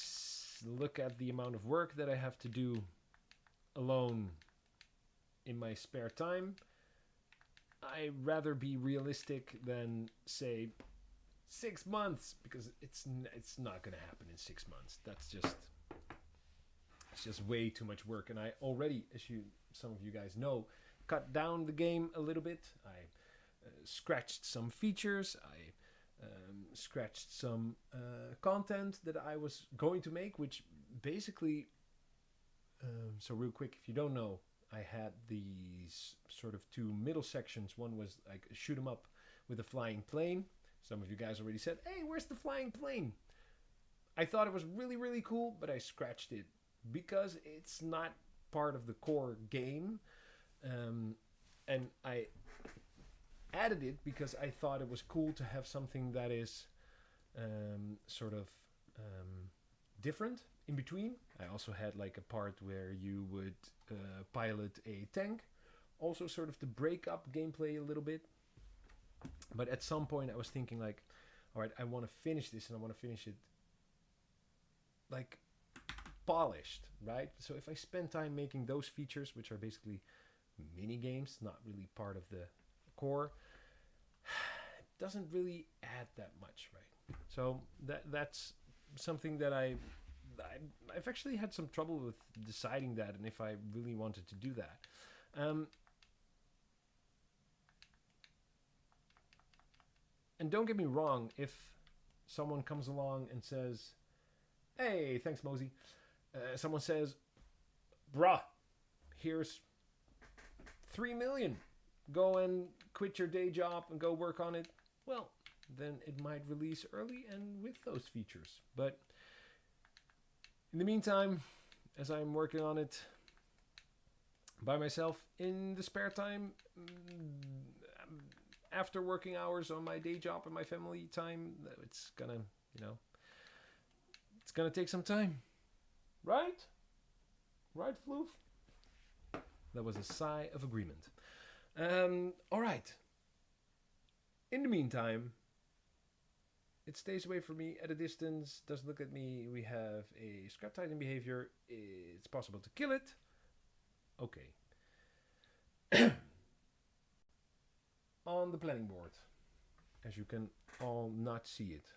look at the amount of work that I have to do alone in my spare time, I'd rather be realistic than say 6 months, because it's not gonna happen in 6 months. It's just way too much work, and I already, as some of you guys know, cut down the game a little bit. I scratched some features. I scratched some content that I was going to make, which basically, so real quick, if you don't know, I had these sort of two middle sections. One was like a shoot 'em up with a flying plane. Some of you guys already said, hey, where's the flying plane? I thought it was really, really cool, but I scratched it because it's not part of the core game. And I added it because I thought it was cool to have something that is sort of different in between. I also had like a part where you would pilot a tank, also sort of to break up gameplay a little bit. But at some point I was thinking like, all right, I want to finish this, and I want to finish it like polished, right? So if I spend time making those features, which are basically mini games, not really part of the core, it doesn't really add that much, right? So that's something that I've actually had some trouble with deciding that, and if I really wanted to do that. And don't get me wrong, if someone comes along and says, hey, thanks Mosey, someone says, bruh, here's 3 million, go and quit your day job and go work on it, well, then it might release early and with those features. But in the meantime, as I'm working on it by myself in the spare time, after working hours on my day job and my family time, it's gonna, it's gonna take some time. Right? Right, Floof? That was a sigh of agreement. All right. In the meantime, it stays away from me at a distance, doesn't look at me. We have a Scrap Titan behavior. It's possible to kill it. Okay. On the planning board, as you can all not see it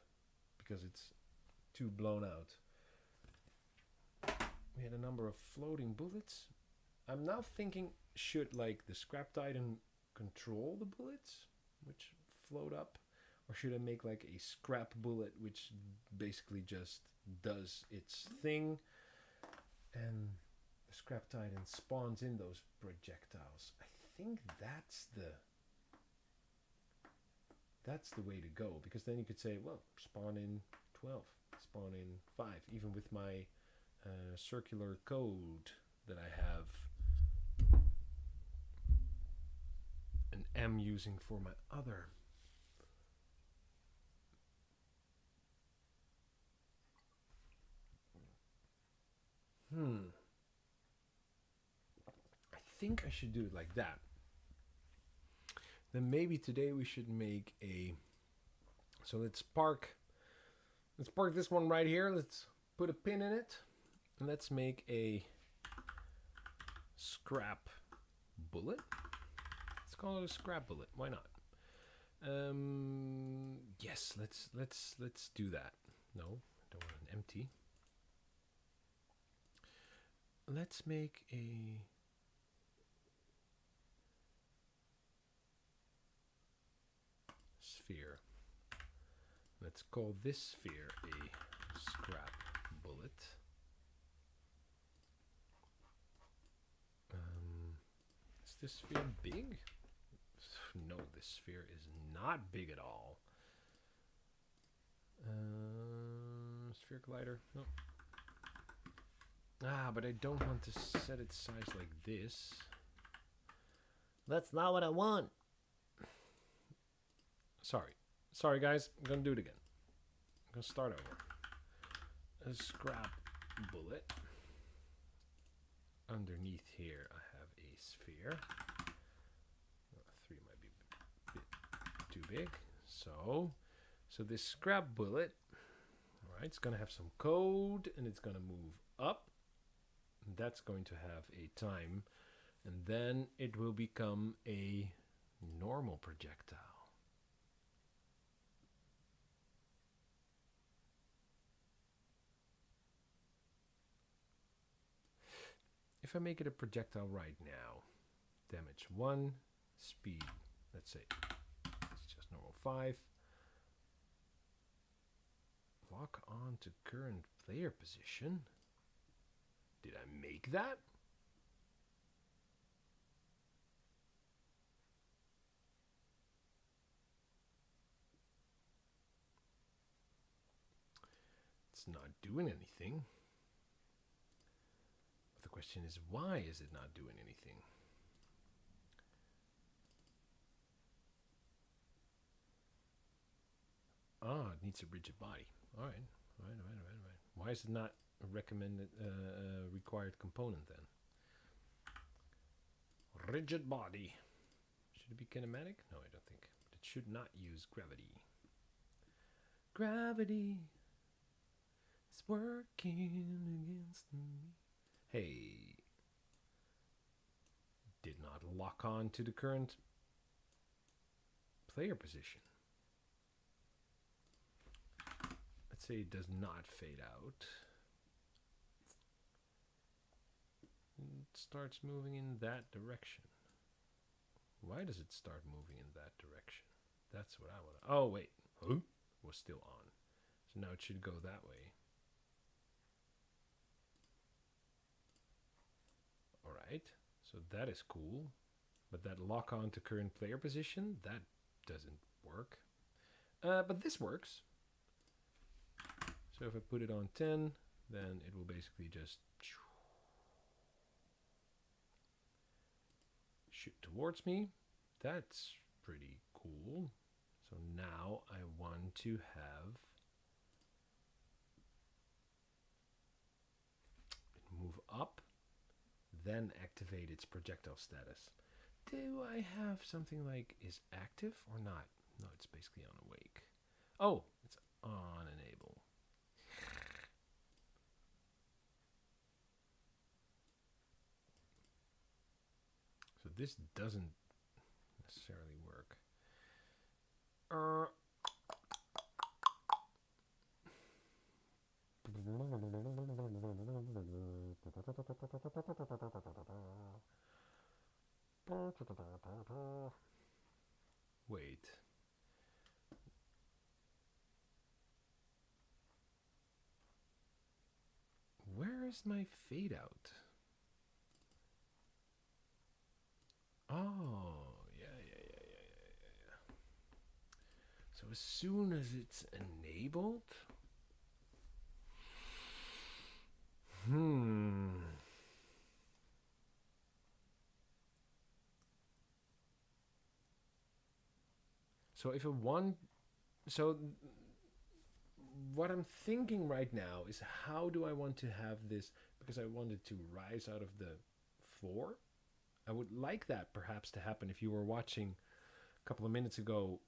because it's too blown out, we had a number of floating bullets. I'm now thinking, should like the Scrap Titan control the bullets which float up, or should I make like a scrap bullet which basically just does its thing, and the Scrap Titan spawns in those projectiles? I think that's the way to go, because then you could say, well, spawn in 12, spawn in 5, even with my circular code that I have an M using for my other. I think I should do it like that. Then maybe today we should make a... So let's park this one right here. Let's put a pin in it. And let's make a scrap bullet. Let's call it a scrap bullet. Why not? Yes, let's do that. No, I don't want an empty. Let's make a sphere. Let's call this sphere a scrap bullet. Is this sphere big? No, this sphere is not big at all. Sphere collider. No. Ah, but I don't want to set its size like this. That's not what I want. Sorry guys, I'm gonna do it again. I'm gonna start over. A scrap bullet. Underneath here I have a sphere. 3 might be a bit too big. So this scrap bullet, alright, it's gonna have some code and it's gonna move up. And that's going to have a time, and then it will become a normal projectile. If I make it a projectile right now, damage 1, speed, let's say it's just normal 5. Lock on to current player position. Did I make that? It's not doing anything. But the question is, why is it not doing anything? Ah, it needs a rigid body. All right. Why is it not a recommended required component then? Rigid body. Should it be kinematic? No, I don't think. But it should not use gravity. Gravity is working against me. Hey. Did not lock on to the current player position. Let's say it does not fade out. It starts moving in that direction. Why does it start moving in that direction? That's what I want to... Oh, wait. Huh? It was still on. So now it should go that way. Alright. So that is cool. But that lock on to current player position, that doesn't work. But this works. So if I put it on 10, then it will basically just shoot towards me. That's pretty cool. So now I want to have it move up, then activate its projectile status. Do I have something like is active or not? No, it's basically on awake. Oh, it's on enable. So this doesn't necessarily work. Wait. Where is my fade out? Oh, yeah. So as soon as it's enabled, So if I want, so what I'm thinking right now is how do I want to have this, because I want it to rise out of the floor. I would like that perhaps to happen if you were watching a couple of minutes ago,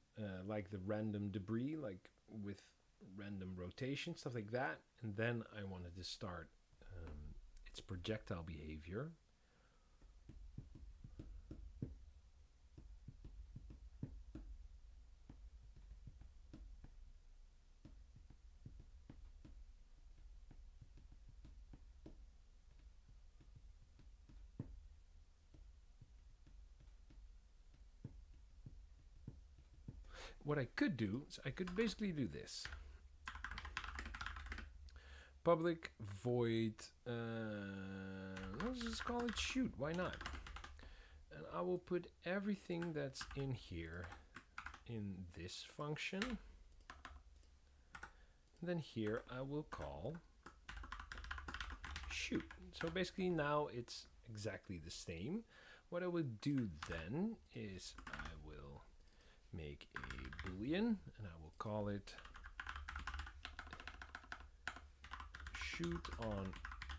like the random debris, like with random rotation, stuff like that. And then I wanted to start its projectile behavior. What I could do is I could basically do this. Public void, let's just call it shoot, why not? And I will put everything that's in here in this function. And then here I will call shoot. So basically now it's exactly the same. What I would do then is I will make a boolean and I will call it shoot on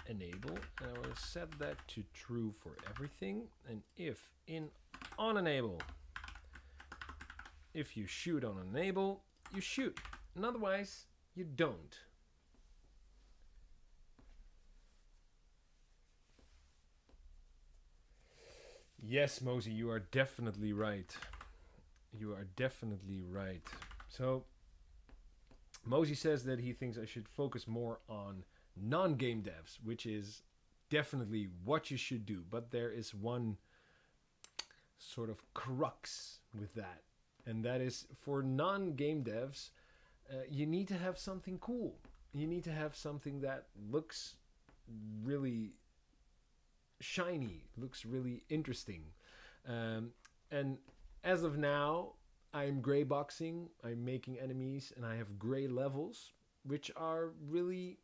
enable, and I will set that to true for everything. And if in on enable, if you shoot on enable, you shoot, and otherwise you don't. Yes, Mosey, you are definitely right. You are definitely right. So Mosey says that he thinks I should focus more on non-game devs, which is definitely what you should do. But there is one sort of crux with that. And that is for non-game devs, you need to have something cool. You need to have something that looks really shiny, looks really interesting. And as of now, I'm gray boxing, I'm making enemies, and I have gray levels, which are really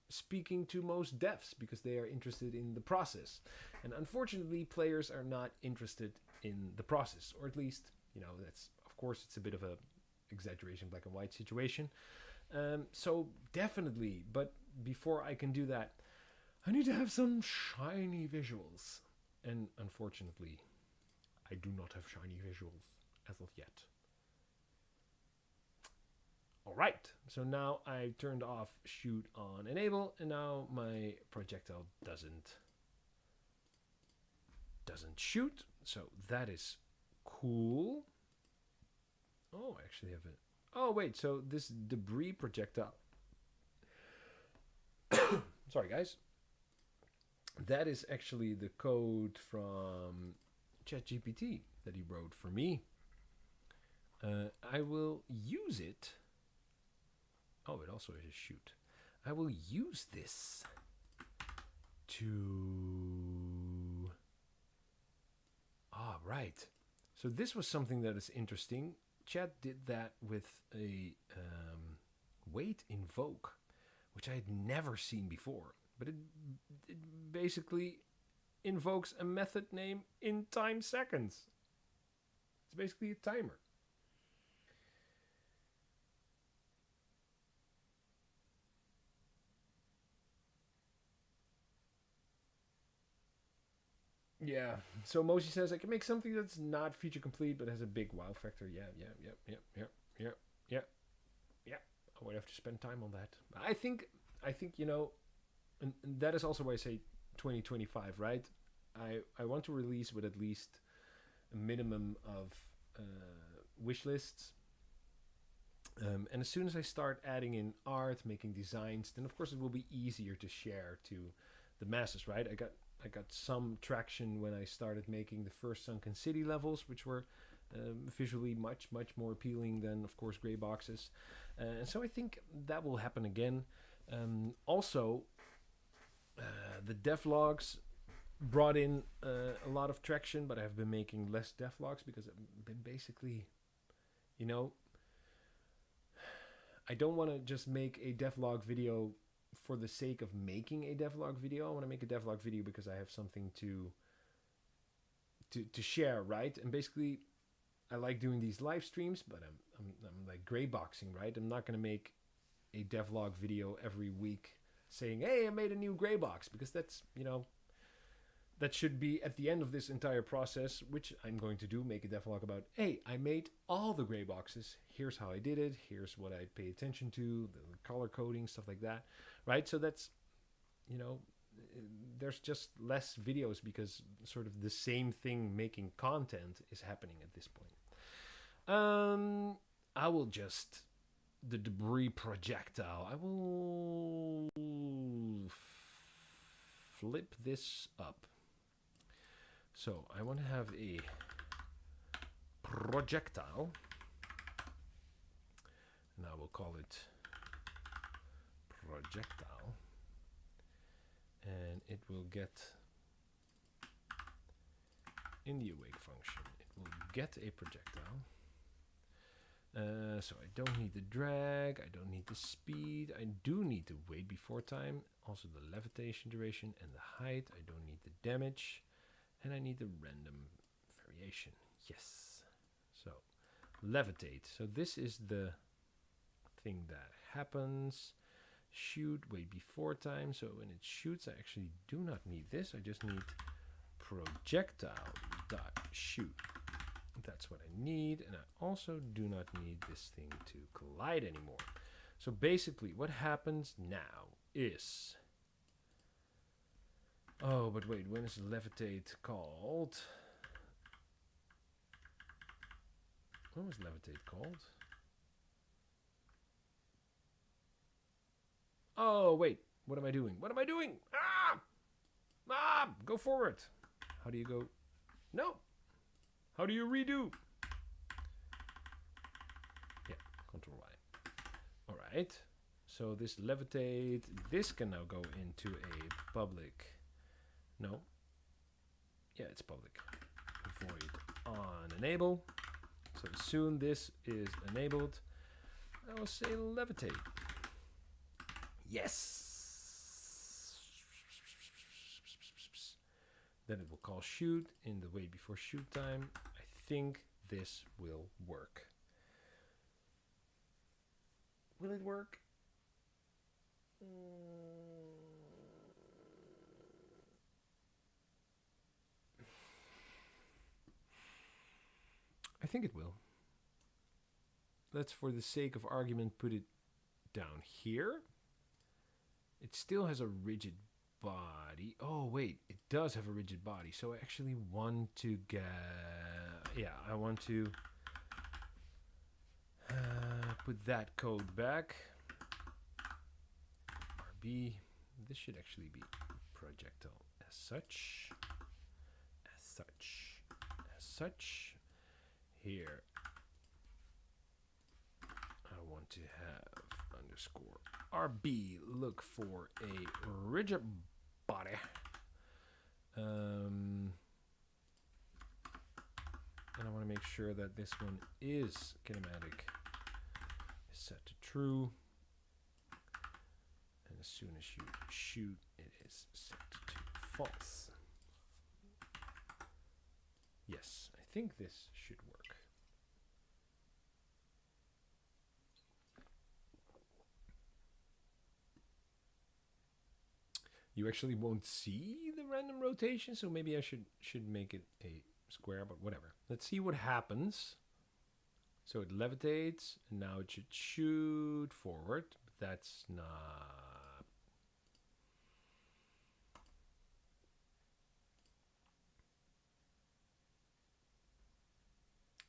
speaking to most devs because they are interested in the process. And unfortunately, players are not interested in the process, or at least, that's, of course, it's a bit of a exaggeration, black and white situation. So definitely, but before I can do that, I need to have some shiny visuals. And unfortunately, I do not have shiny visuals as of yet. All right, so now I turned off shoot on enable, and now my projectile doesn't shoot. So that is cool. Oh, I actually have it. Oh wait, so this debris projectile. Sorry, guys. That is actually the code from ChatGPT that he wrote for me. I will use it. Oh, it also is a shoot. I will use this to... right. So this was something that is interesting. Chat did that with a wait invoke, which I had never seen before. But it basically invokes a method name in time seconds. It's basically a timer. Yeah. So Moshi says I can make something that's not feature complete but has a big wow factor. Yeah. I would have to spend time on that. I think and that is also why I say 2025, right? I want to release with at least a minimum of wish lists. And as soon as I start adding in art, making designs, then of course it will be easier to share to the masses, right? I got some traction when I started making the first Sunken City levels, which were visually much more appealing than, of course, gray boxes. And so I think that will happen again. Also, the devlogs brought in a lot of traction, but I've been making less devlogs because I've been basically, I don't want to just make a devlog video for the sake of making a devlog video. I want to make a devlog video because I have something to share, right? And basically, I like doing these live streams, but I'm like gray boxing, right? I'm not going to make a devlog video every week saying, hey, I made a new gray box, because that's, that should be at the end of this entire process, which I'm going to do, make a devlog about, hey, I made all the gray boxes. Here's how I did it. Here's what I pay attention to, the color coding, stuff like that, right? So that's, you know, there's just less videos because sort of the same thing making content is happening at this point. I will just, the debris projectile, I will flip this up. So I want to have a projectile, and I will call it projectile, and it will get, in the awake function, it will get a projectile. So I don't need the drag, I don't need the speed, I do need the wait before time, also the levitation duration and the height. I don't need the damage, and I need the random variation. Yes. So levitate. So this is the thing that happens. Shoot, wait before time. So when it shoots, I actually do not need this. I just need projectile dot shoot. That's what I need, and I also do not need this thing to collide anymore. So basically what happens now is, oh, but wait, when is levitate called? When was levitate called? Oh, wait, what am I doing? What am I doing? Ah! Ah! Go forward. How do you go? No. How do you redo? Yeah, Control Y. All right. So this levitate, this can now go into a public. No. Yeah, it's public. Void on enable. So as soon this is enabled, I will say levitate. Yes. Then it will call shoot in the wait before shoot time. I think this will work. Will it work? I think it will. Let's, for the sake of argument, put it down here. It still has a rigid body. Oh wait, it does have a rigid body. So I actually want to get, yeah, I want to put that code back. RB, this should actually be projectile as such, as such, as such. Here I want to have underscore RB, look for a rigid body. And I want to make sure that this one is kinematic is set to true. And as soon as you shoot, it is set to false. Yes, I think this should work. You actually won't see the random rotation, so maybe I should make it a square, but whatever. Let's see what happens. So it levitates, and now it should shoot forward, but that's not.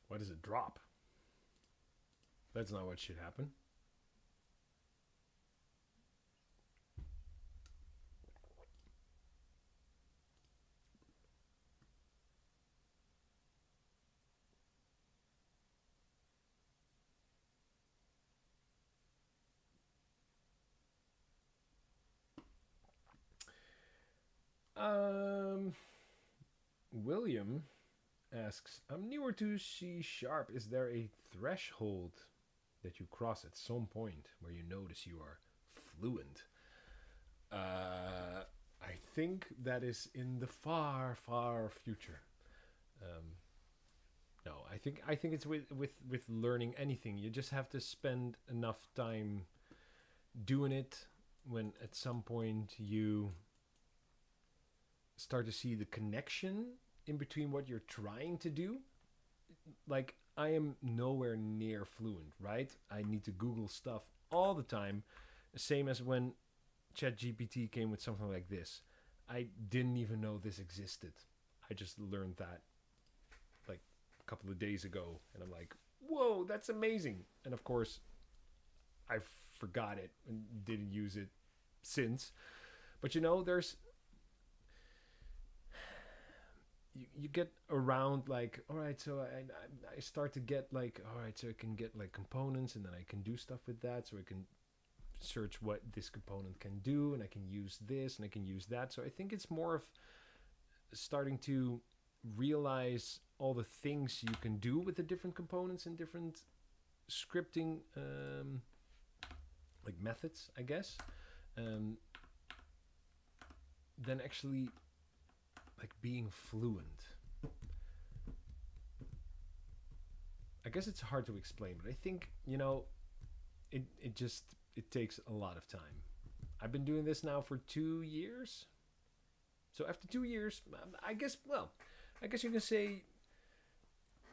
Why does it drop? That's not what should happen. William asks, I'm newer to C#. Is there a threshold that you cross at some point where you notice you are fluent? I think that is in the far, far future. No, I think it's with learning anything. You just have to spend enough time doing it when at some point you start to see the connection in between what you're trying to do. Like, I am nowhere near fluent, right? I need to Google stuff all the time. Same as when ChatGPT came with something like this. I didn't even know this existed. I just learned that like a couple of days ago, and I'm like, whoa, that's amazing. And of course, I forgot it and didn't use it since. But you know, there's you get around like, all right, so I start to get like, all right, so I can get like components, and then I can do stuff with that, so I can search what this component can do, and I can use this and I can use that. So I think it's more of starting to realize all the things you can do with the different components and different scripting like methods, I guess, than actually like being fluent. I guess it's hard to explain, but I think, you know, it takes a lot of time. I've been doing this now for 2 years. So after 2 years, I guess you can say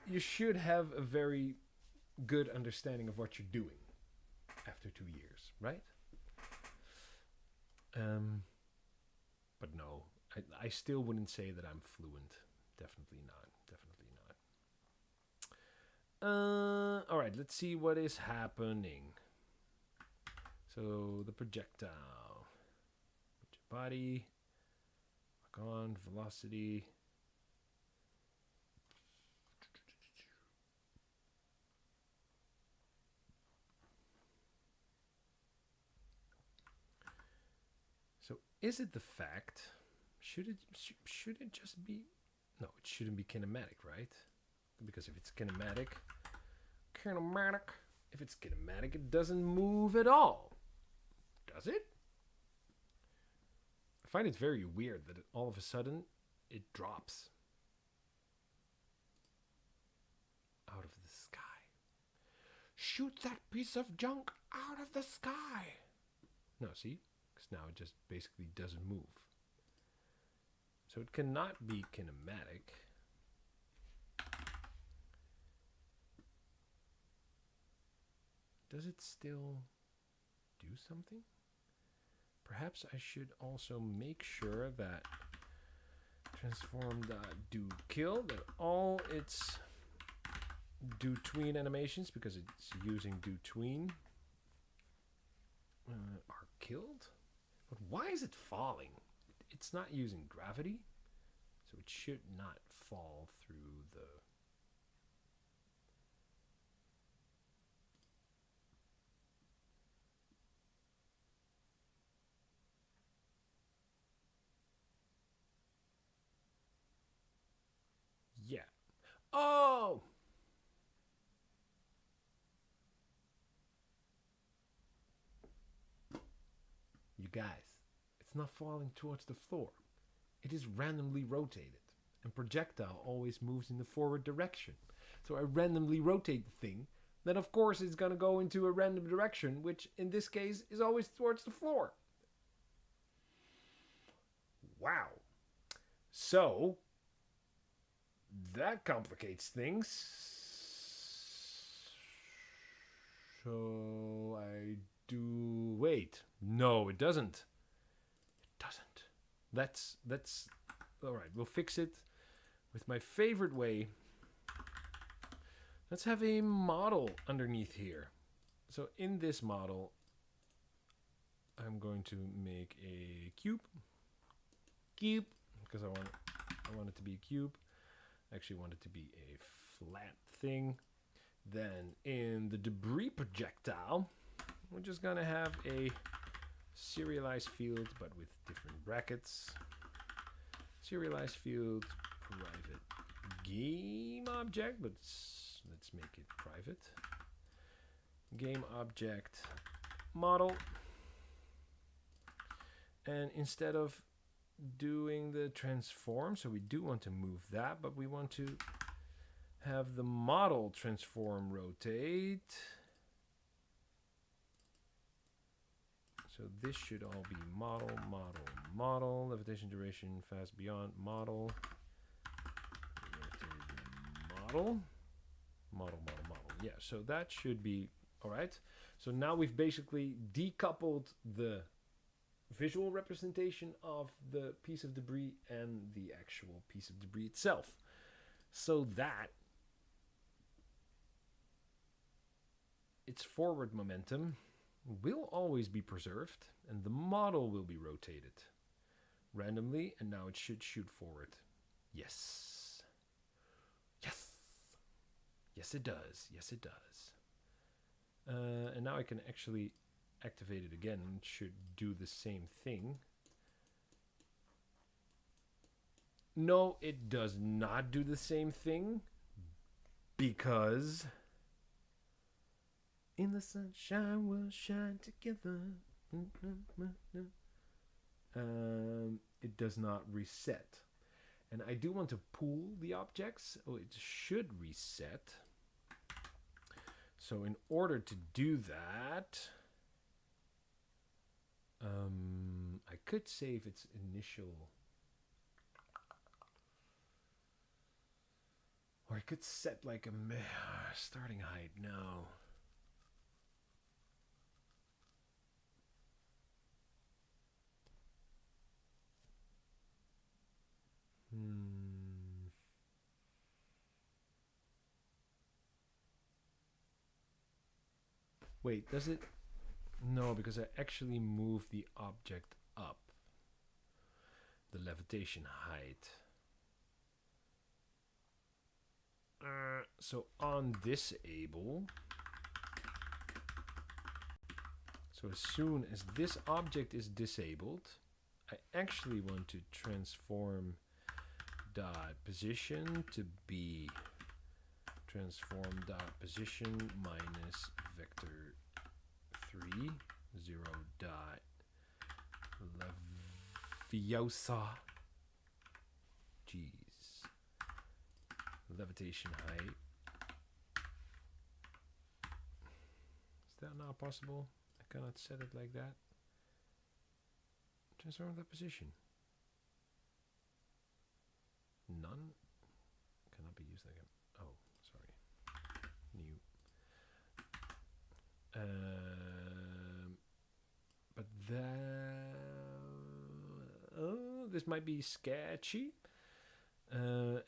you should have a very good understanding of what you're doing after 2 years, right? But no, I still wouldn't say that I'm fluent. Definitely not. Definitely not. All right, let's see what is happening. So the projectile, body, back on, velocity. So is it the fact? Should it just be? No, it shouldn't be kinematic, right? Because if it's kinematic, if it's kinematic, it doesn't move at all, does it? I find it very weird that all of a sudden it drops out of the sky. Shoot that piece of junk out of the sky. No, see? Because now it just basically doesn't move. So it cannot be kinematic. Does it still do something? Perhaps I should also make sure that transform.doKill, that all its doTween animations, because it's using doTween, are killed. But why is it falling? It's not using gravity, so it should not fall through the... Yeah. Oh! You guys, it's not falling towards the floor. It is randomly rotated. And projectile always moves in the forward direction. So I randomly rotate the thing. Then of course it's going to go into a random direction, which in this case is always towards the floor. Wow. So that complicates things. So I do... Wait. No, it doesn't. It doesn't. That's... Alright, we'll fix it with my favorite way. Let's have a model underneath here. So in this model, I'm going to make a cube. Because I want it to be a cube. I actually want it to be a flat thing. Then in the debris projectile, we're just gonna have a serialized field, but with different brackets. Serialized field, private game object, but let's make it private. Game object model. And instead of doing the transform, so we do want to move that, but we want to have the model transform rotate. So this should all be model, model, model, levitation duration, fast beyond, model, model, model, model, model. Yeah, so that should be all right. So now we've basically decoupled the visual representation of the piece of debris and the actual piece of debris itself, so that its forward momentum will always be preserved and the model will be rotated randomly, and now it should shoot forward. Yes. Yes. Yes, it does. Yes, it does. And now I can actually activate it again. It should do the same thing. No, it does not do the same thing, because in the sunshine we'll shine together. It does not reset. And I do want to pool the objects. Oh, it should reset. So in order to do that, I could save its initial, or I could set like a starting height. No. Wait, does it? No, because I actually move the object up. The levitation height. So on disable, so as soon as this object is disabled, I actually want to transform dot position to be transform dot position minus vector 3 0 dot leviosa. Jeez. Levitation height. Is that not possible? I cannot set it like that. Transform that position. None cannot be used again. Oh, sorry. New. But that, oh, this might be sketchy.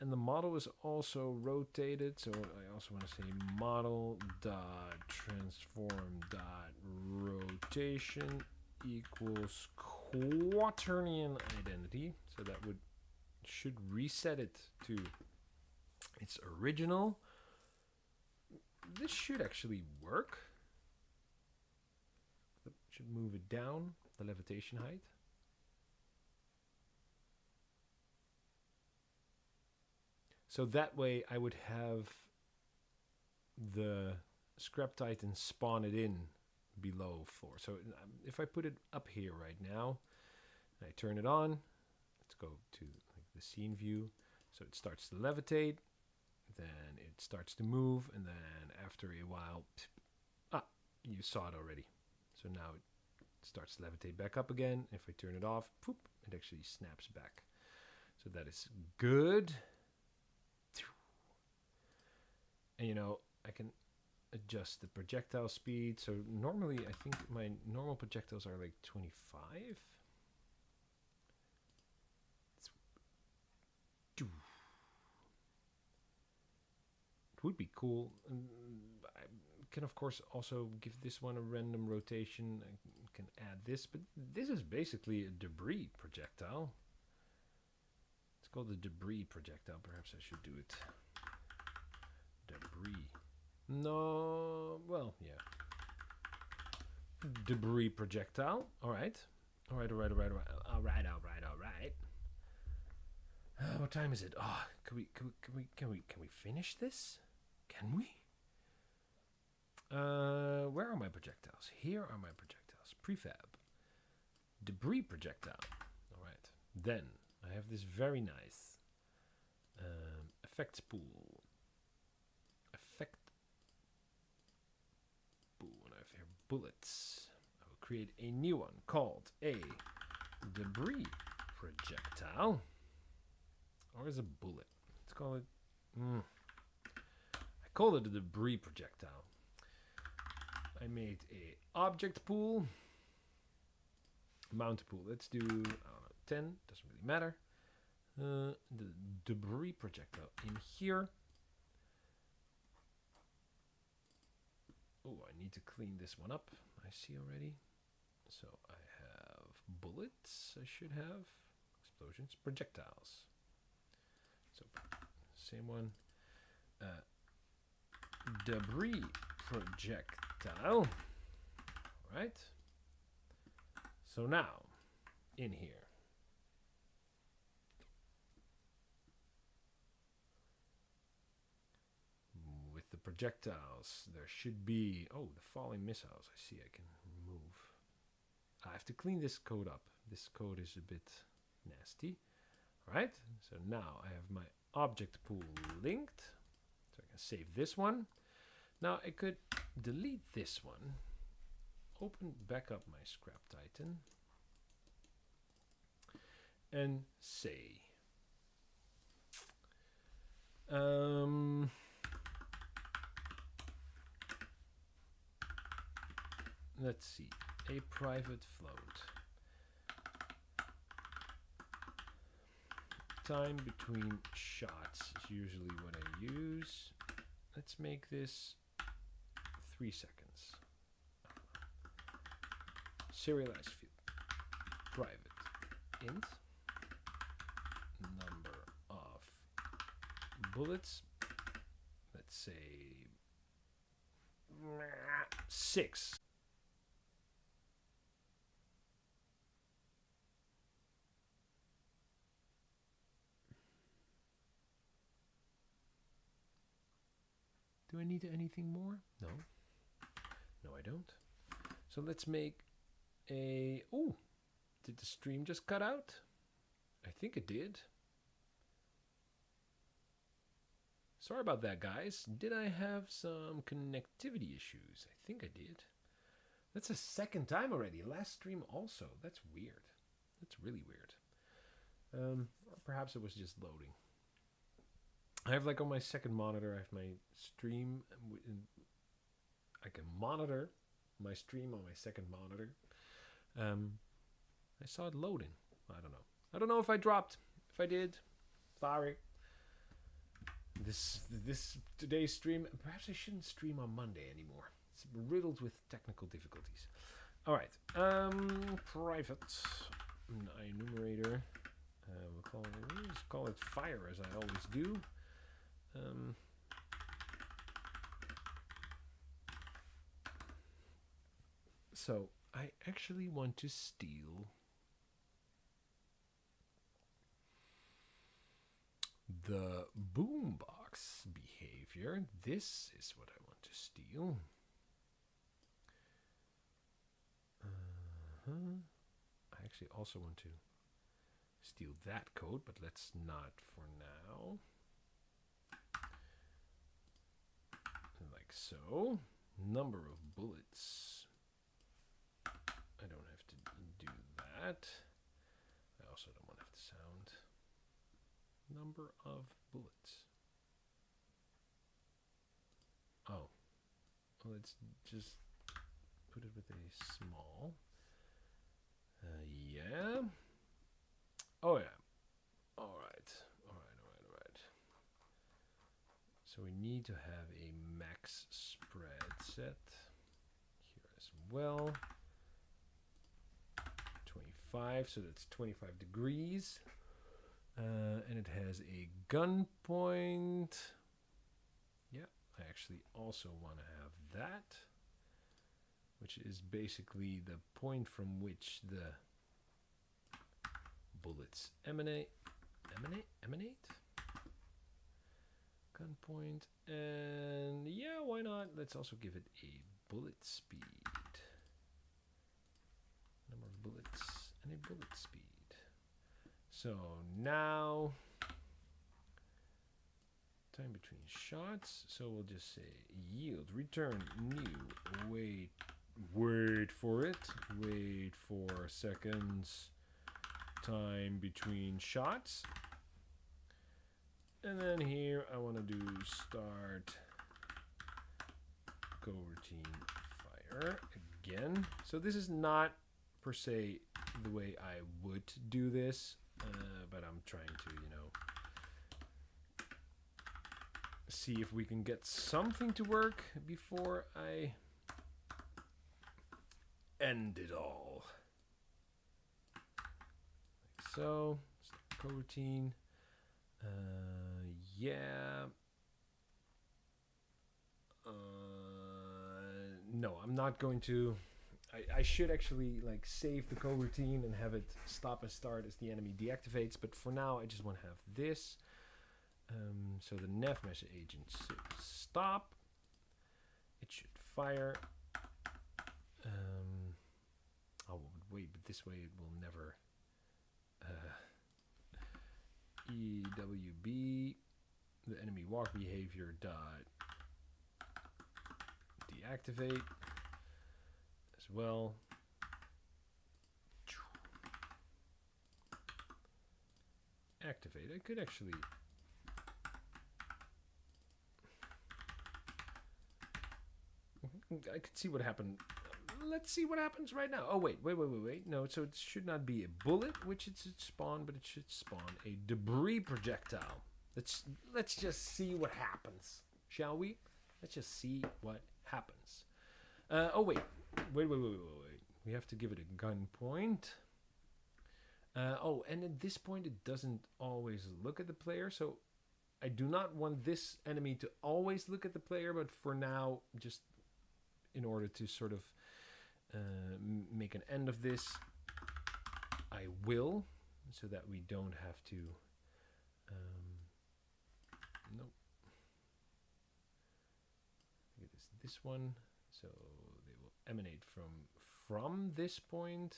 And the model is also rotated, so I also want to say model dot transform dot rotation equals quaternion identity. So that should reset it to its original. This should actually work. Should move it down, the levitation height. So that way I would have the Scrap Titan spawn it in below floor. So if I put it up here right now, and I turn it on, let's go to like the scene view. So it starts to levitate, then it starts to move, and then after a while, you saw it already. So now it starts to levitate back up again. If I turn it off, poop, it actually snaps back. So that is good. And you know, I can adjust the projectile speed. So normally I think my normal projectiles are like 25. It would be cool. I can of course also give this one a random rotation. I can add this, but this is basically a debris projectile. It's called the debris projectile. Perhaps I should do it. Debris. No, well, yeah. Debris projectile. All right. All right. What time is it? Oh, can we finish this? Can we? Where are my projectiles? Here are my projectiles. Prefab. Debris projectile. All right. Then I have this very nice effects pool. Effect pool. And I have here bullets. I will create a new one called a debris projectile. Or is a bullet? Let's call it... I call it a debris projectile. I made a object pool. Mount pool. Let's do, I don't know, 10. Doesn't really matter. The debris projectile in here. Oh, I need to clean this one up. I see already. So I have bullets. I should have explosions, projectiles. So same one. Debris projectile. All right. So now, in here. With the projectiles, there should be... Oh, the falling missiles. I see I can remove. I have to clean this code up. This code is a bit nasty. All right. So now I have my object pool linked. So I can save this one. Now I could delete this one. Open back up my scrap titan and say let's see, a private float. Time between shots is usually what I use. Let's make this 3 seconds. Serialized field, private int, number of bullets, let's say 6. Do I need anything more? No. No, I don't. So let's make a... Oh, did the stream just cut out? I think it did. Sorry about that, guys. Did I have some connectivity issues? I think I did. That's the second time already. Last stream also. That's weird. That's really weird. Or perhaps it was just loading. I have like on my second monitor, I have my stream. I can monitor my stream on my second monitor. I saw it loading. I don't know. I don't know if I dropped. If I did, sorry. Today's stream. Perhaps I shouldn't stream on Monday anymore. It's riddled with technical difficulties. All right. Private enumerator. We'll just call it fire as I always do. So I actually want to steal the boombox behavior. This is what I want to steal. I actually also want to steal that code, but let's not for now. Like so. Number of bullets. I don't have to do that. I also don't want to have the sound. Number of bullets. Oh. Well, let's just put it with a small. Yeah. Oh, yeah. All right. So we need to have a max spread set here as well. 25, so that's 25 degrees. And it has a gun point. Yeah, I actually also want to have that, which is basically the point from which the bullets emanate. Gun point, and yeah, why not? Let's also give it a bullet speed. Number of bullets and a bullet speed. So now, time between shots. So we'll just say yield return new wait for it. Wait for seconds. Time between shots. And then here I want to do start coroutine fire again. So this is not per se the way I would do this, but I'm trying to, you know, see if we can get something to work before I end it all. Like so, coroutine. Yeah. No, I'm not going to. I should actually like save the coroutine and have it stop and start as the enemy deactivates. But for now, I just want to have this. So the nav measure agent should stop. It should fire. Oh wait, but this way it will never. EWB, the enemy walk behavior dot deactivate as well. Activate. I could actually. I could see what happened. Let's see what happens right now. Oh, wait. No, so it should not be a bullet, which it should spawn, but it should spawn a debris projectile. Let's just see what happens, shall we? Let's just see what happens. Oh, wait. We have to give it a gun point. Oh, and at this point, it doesn't always look at the player, so I do not want this enemy to always look at the player, but for now, just in order to sort of make an end of this, I will, so that we don't have to. Nope. It is this one, so they will emanate from this point.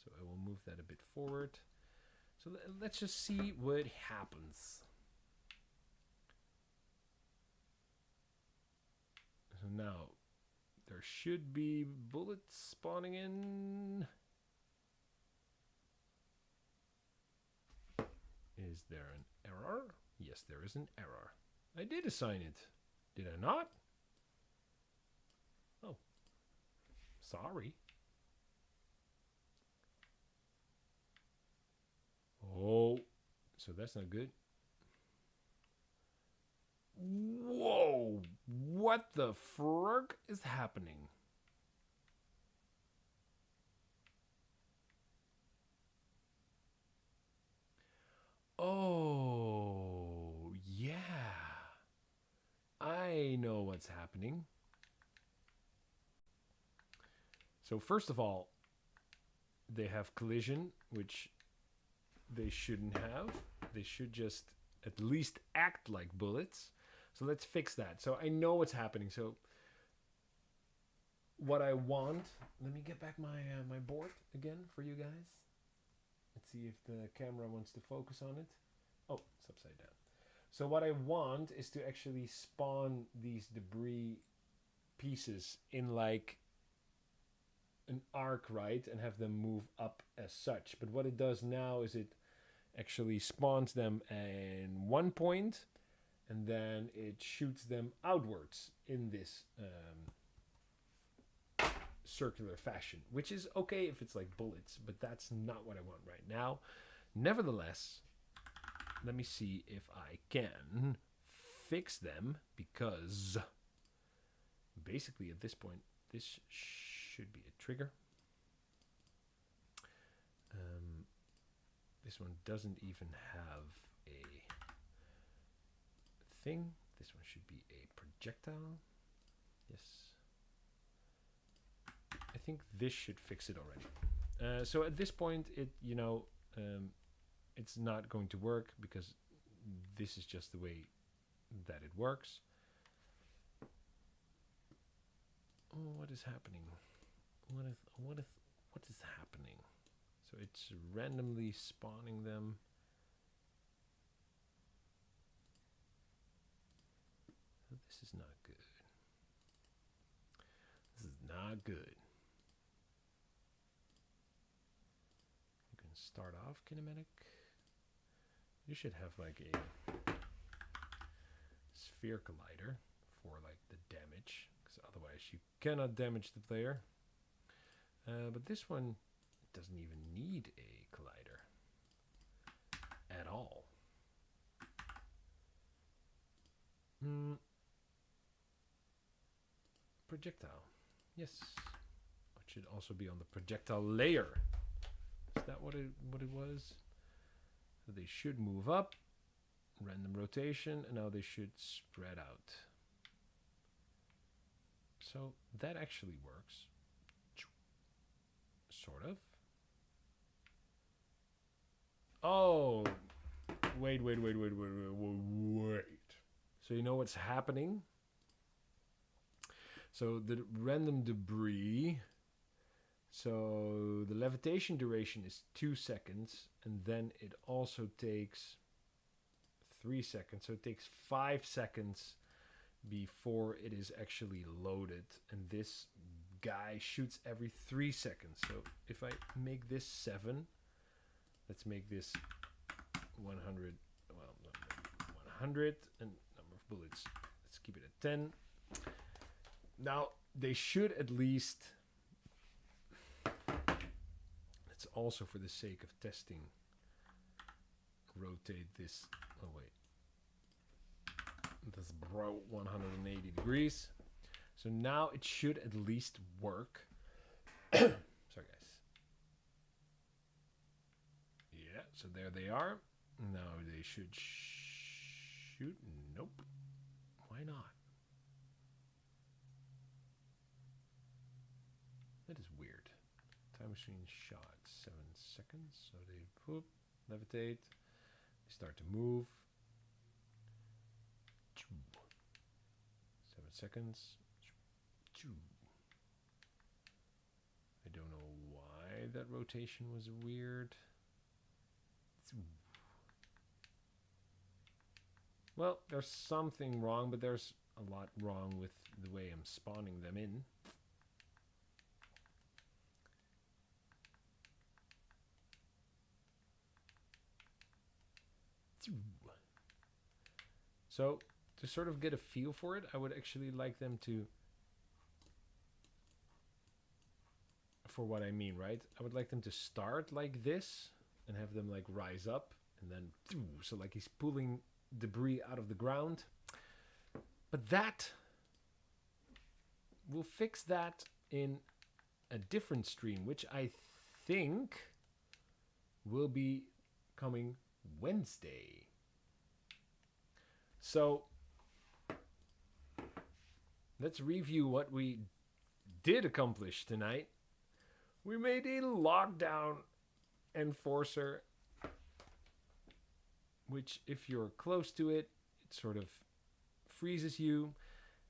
So I will move that a bit forward. So let's just see what happens. So now there should be bullets spawning in. Is there an error? Yes, there is an error. I did assign it. Did I not? Oh. Sorry. Oh. So that's not good. Whoa! What the frog is happening? Oh, yeah. I know what's happening. So first of all, they have collision, which they shouldn't have. They should just at least act like bullets. So let's fix that. So I know what's happening. So what I want, let me get back my board again for you guys. Let's see if the camera wants to focus on it. Oh, it's upside down. So what I want is to actually spawn these debris pieces in like an arc, right? And have them move up as such. But what it does now is it actually spawns them in one point, and then it shoots them outwards in this circular fashion, which is okay if it's like bullets, but that's not what I want right now. Nevertheless, let me see if I can fix them, because basically at this point, this should be a trigger. This one doesn't even have a thing. This one should be a projectile. Yes. I think this should fix it already. So at this point, it's not going to work because this is just the way that it works. Oh, what is happening? What is happening? So it's randomly spawning them. This is not good. This is not good. start off kinematic. You should have like a sphere collider for like the damage, because otherwise you cannot damage the player. But this one doesn't even need a collider at all. Projectile. Yes. It should also be on the projectile layer. Is that what it was? So they should move up. Random rotation. And now they should spread out. So that actually works. Sort of. Oh. Wait. So you know what's happening? So the random debris, so the levitation duration is 2 seconds, and then it also takes 3 seconds. So it takes 5 seconds before it is actually loaded. And this guy shoots every 3 seconds. So if I make this 7, let's make this 100, well, 100, and number of bullets, let's keep it at 10. Now, they should at least, let's also for the sake of testing, rotate this, oh wait, that's bro 180 degrees. So now it should at least work. Sorry guys. Yeah, so there they are. Now they should shoot, nope, why not? That is weird. Time machine shot 7 seconds. So they poop, levitate, they start to move. 7 seconds. I don't know why that rotation was weird. Well, there's something wrong, but there's a lot wrong with the way I'm spawning them in. So, to sort of get a feel for it, I would actually like them to, for what I mean, right? I would like them to start like this and have them like rise up and then, so like he's pulling debris out of the ground. But that, we'll fix that in a different stream, which I think will be coming Wednesday. So let's review what we did accomplish tonight. We made a lockdown enforcer, which if you're close to it, it sort of freezes you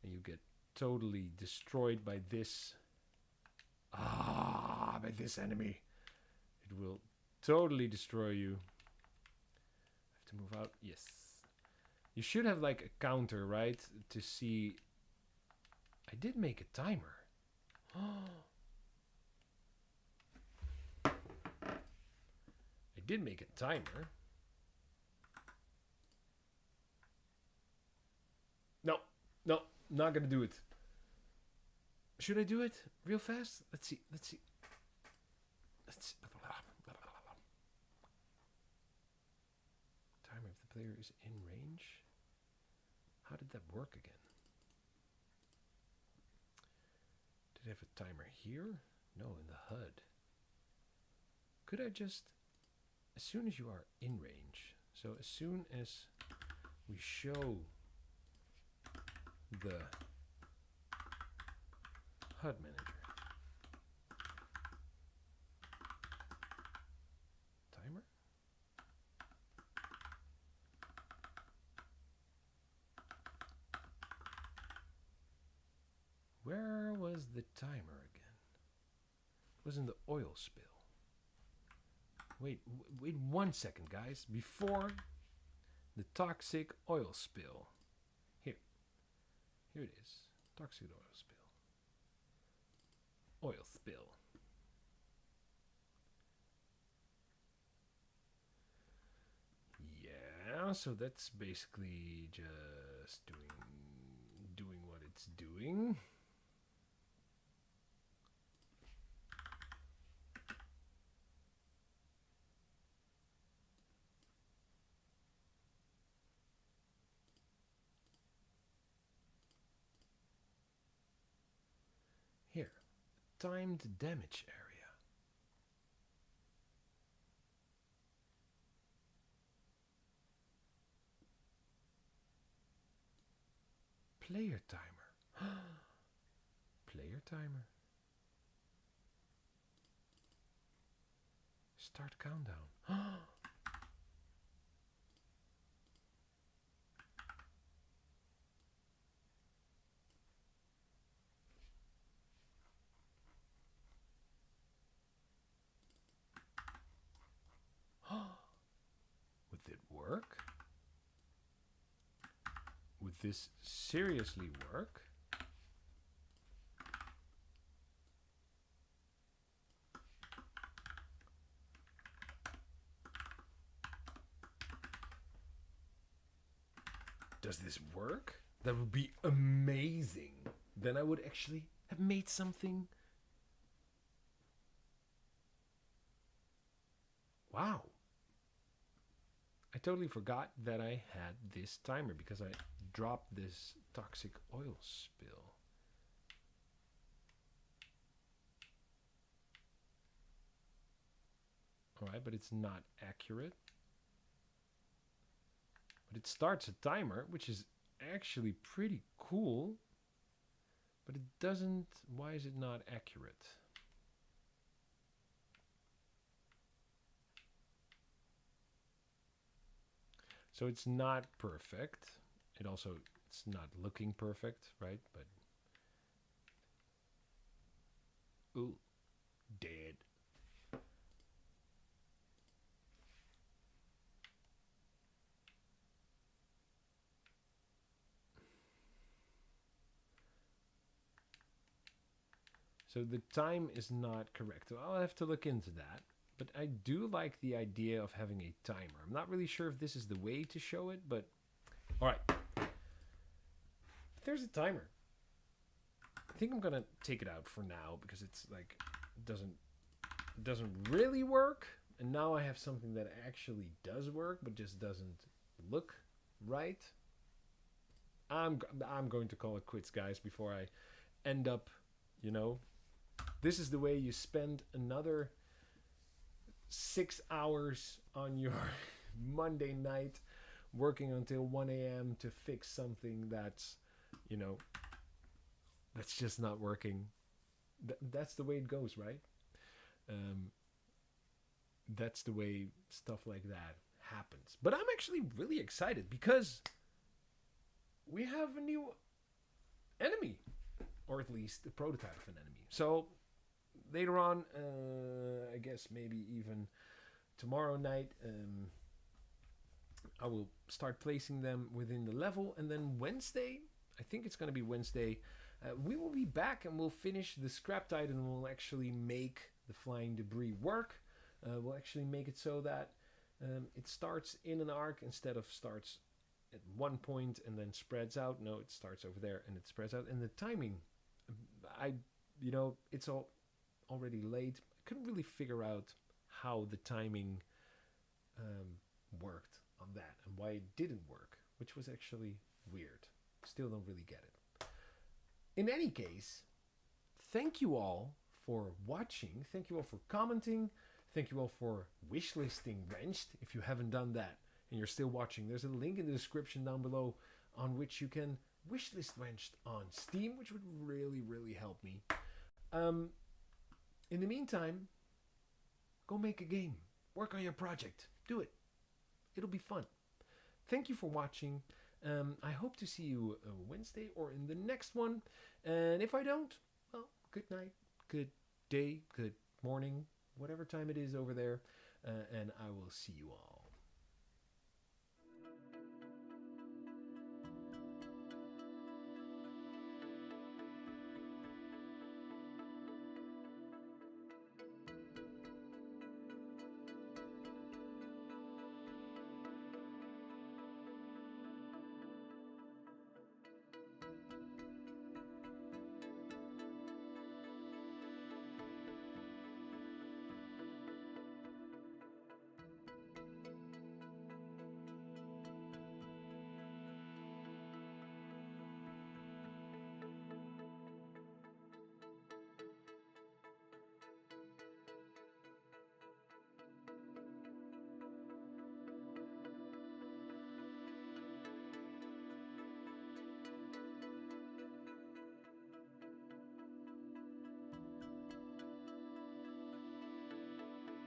and you get totally destroyed by this enemy. It will totally destroy you. I have to move out. Yes. You should have like a counter, right? To see. I did make a timer. I did make a timer. No, not gonna do it. Should I do it real fast? Let's see. Timer if the player is in range. How did that work again? Did I have a timer here? No, in the HUD. Could I just, as soon as you are in range, so as soon as we show the HUD manager, timer? Where was the timer again? It was in the oil spill. Wait 1 second, guys. Before the toxic oil spill. Here it is. Toxic oil spill. Oil spill. so that's basically just doing what it's doing. Here, timed damage area. Player timer. Player timer. Start countdown. Would it work? Would this seriously work? Does this work? That would be amazing. Then I would actually have made something. Wow. I totally forgot that I had this timer because I dropped this toxic oil spill. Alright, but it's not accurate. But it starts a timer, which is actually pretty cool. But it doesn't... Why is it not accurate? So it's not perfect. It's not looking perfect, right? But... Ooh. Dead. So the time is not correct. I'll have to look into that. But I do like the idea of having a timer. I'm not really sure if this is the way to show it, but... Alright. There's a timer. I think I'm going to take it out for now because it's like... doesn't really work. And now I have something that actually does work, but just doesn't look right. I'm going to call it quits, guys, before I end up, you know... This is the way you spend another 6 hours on your Monday night working until 1 a.m. to fix something that's, you know, that's just not working. That's the way it goes, right? That's the way stuff like that happens. But I'm actually really excited because we have a new enemy, or at least a prototype of an enemy. So later on, I guess maybe even tomorrow night, I will start placing them within the level. And then Wednesday, I think it's going to be Wednesday, we will be back and we'll finish the scrap titan and we'll actually make the flying debris work. We'll actually make it so that it starts in an arc instead of starts at one point and then spreads out. No, it starts over there and it spreads out. And the timing, you know, it's all already late. I couldn't really figure out how the timing worked on that and why it didn't work, which was actually weird. Still don't really get it. In any case, thank you all for watching. Thank you all for commenting. Thank you all for wishlisting Wrenched. If you haven't done that and you're still watching, there's a link in the description down below on which you can wishlist Wrenched on Steam, which would really, really help me. In the meantime, go make a game. Work on your project. Do it. It'll be fun. Thank you for watching. I hope to see you Wednesday or in the next one. And if I don't, well, good night, good day, good morning, whatever time it is over there. And I will see you all.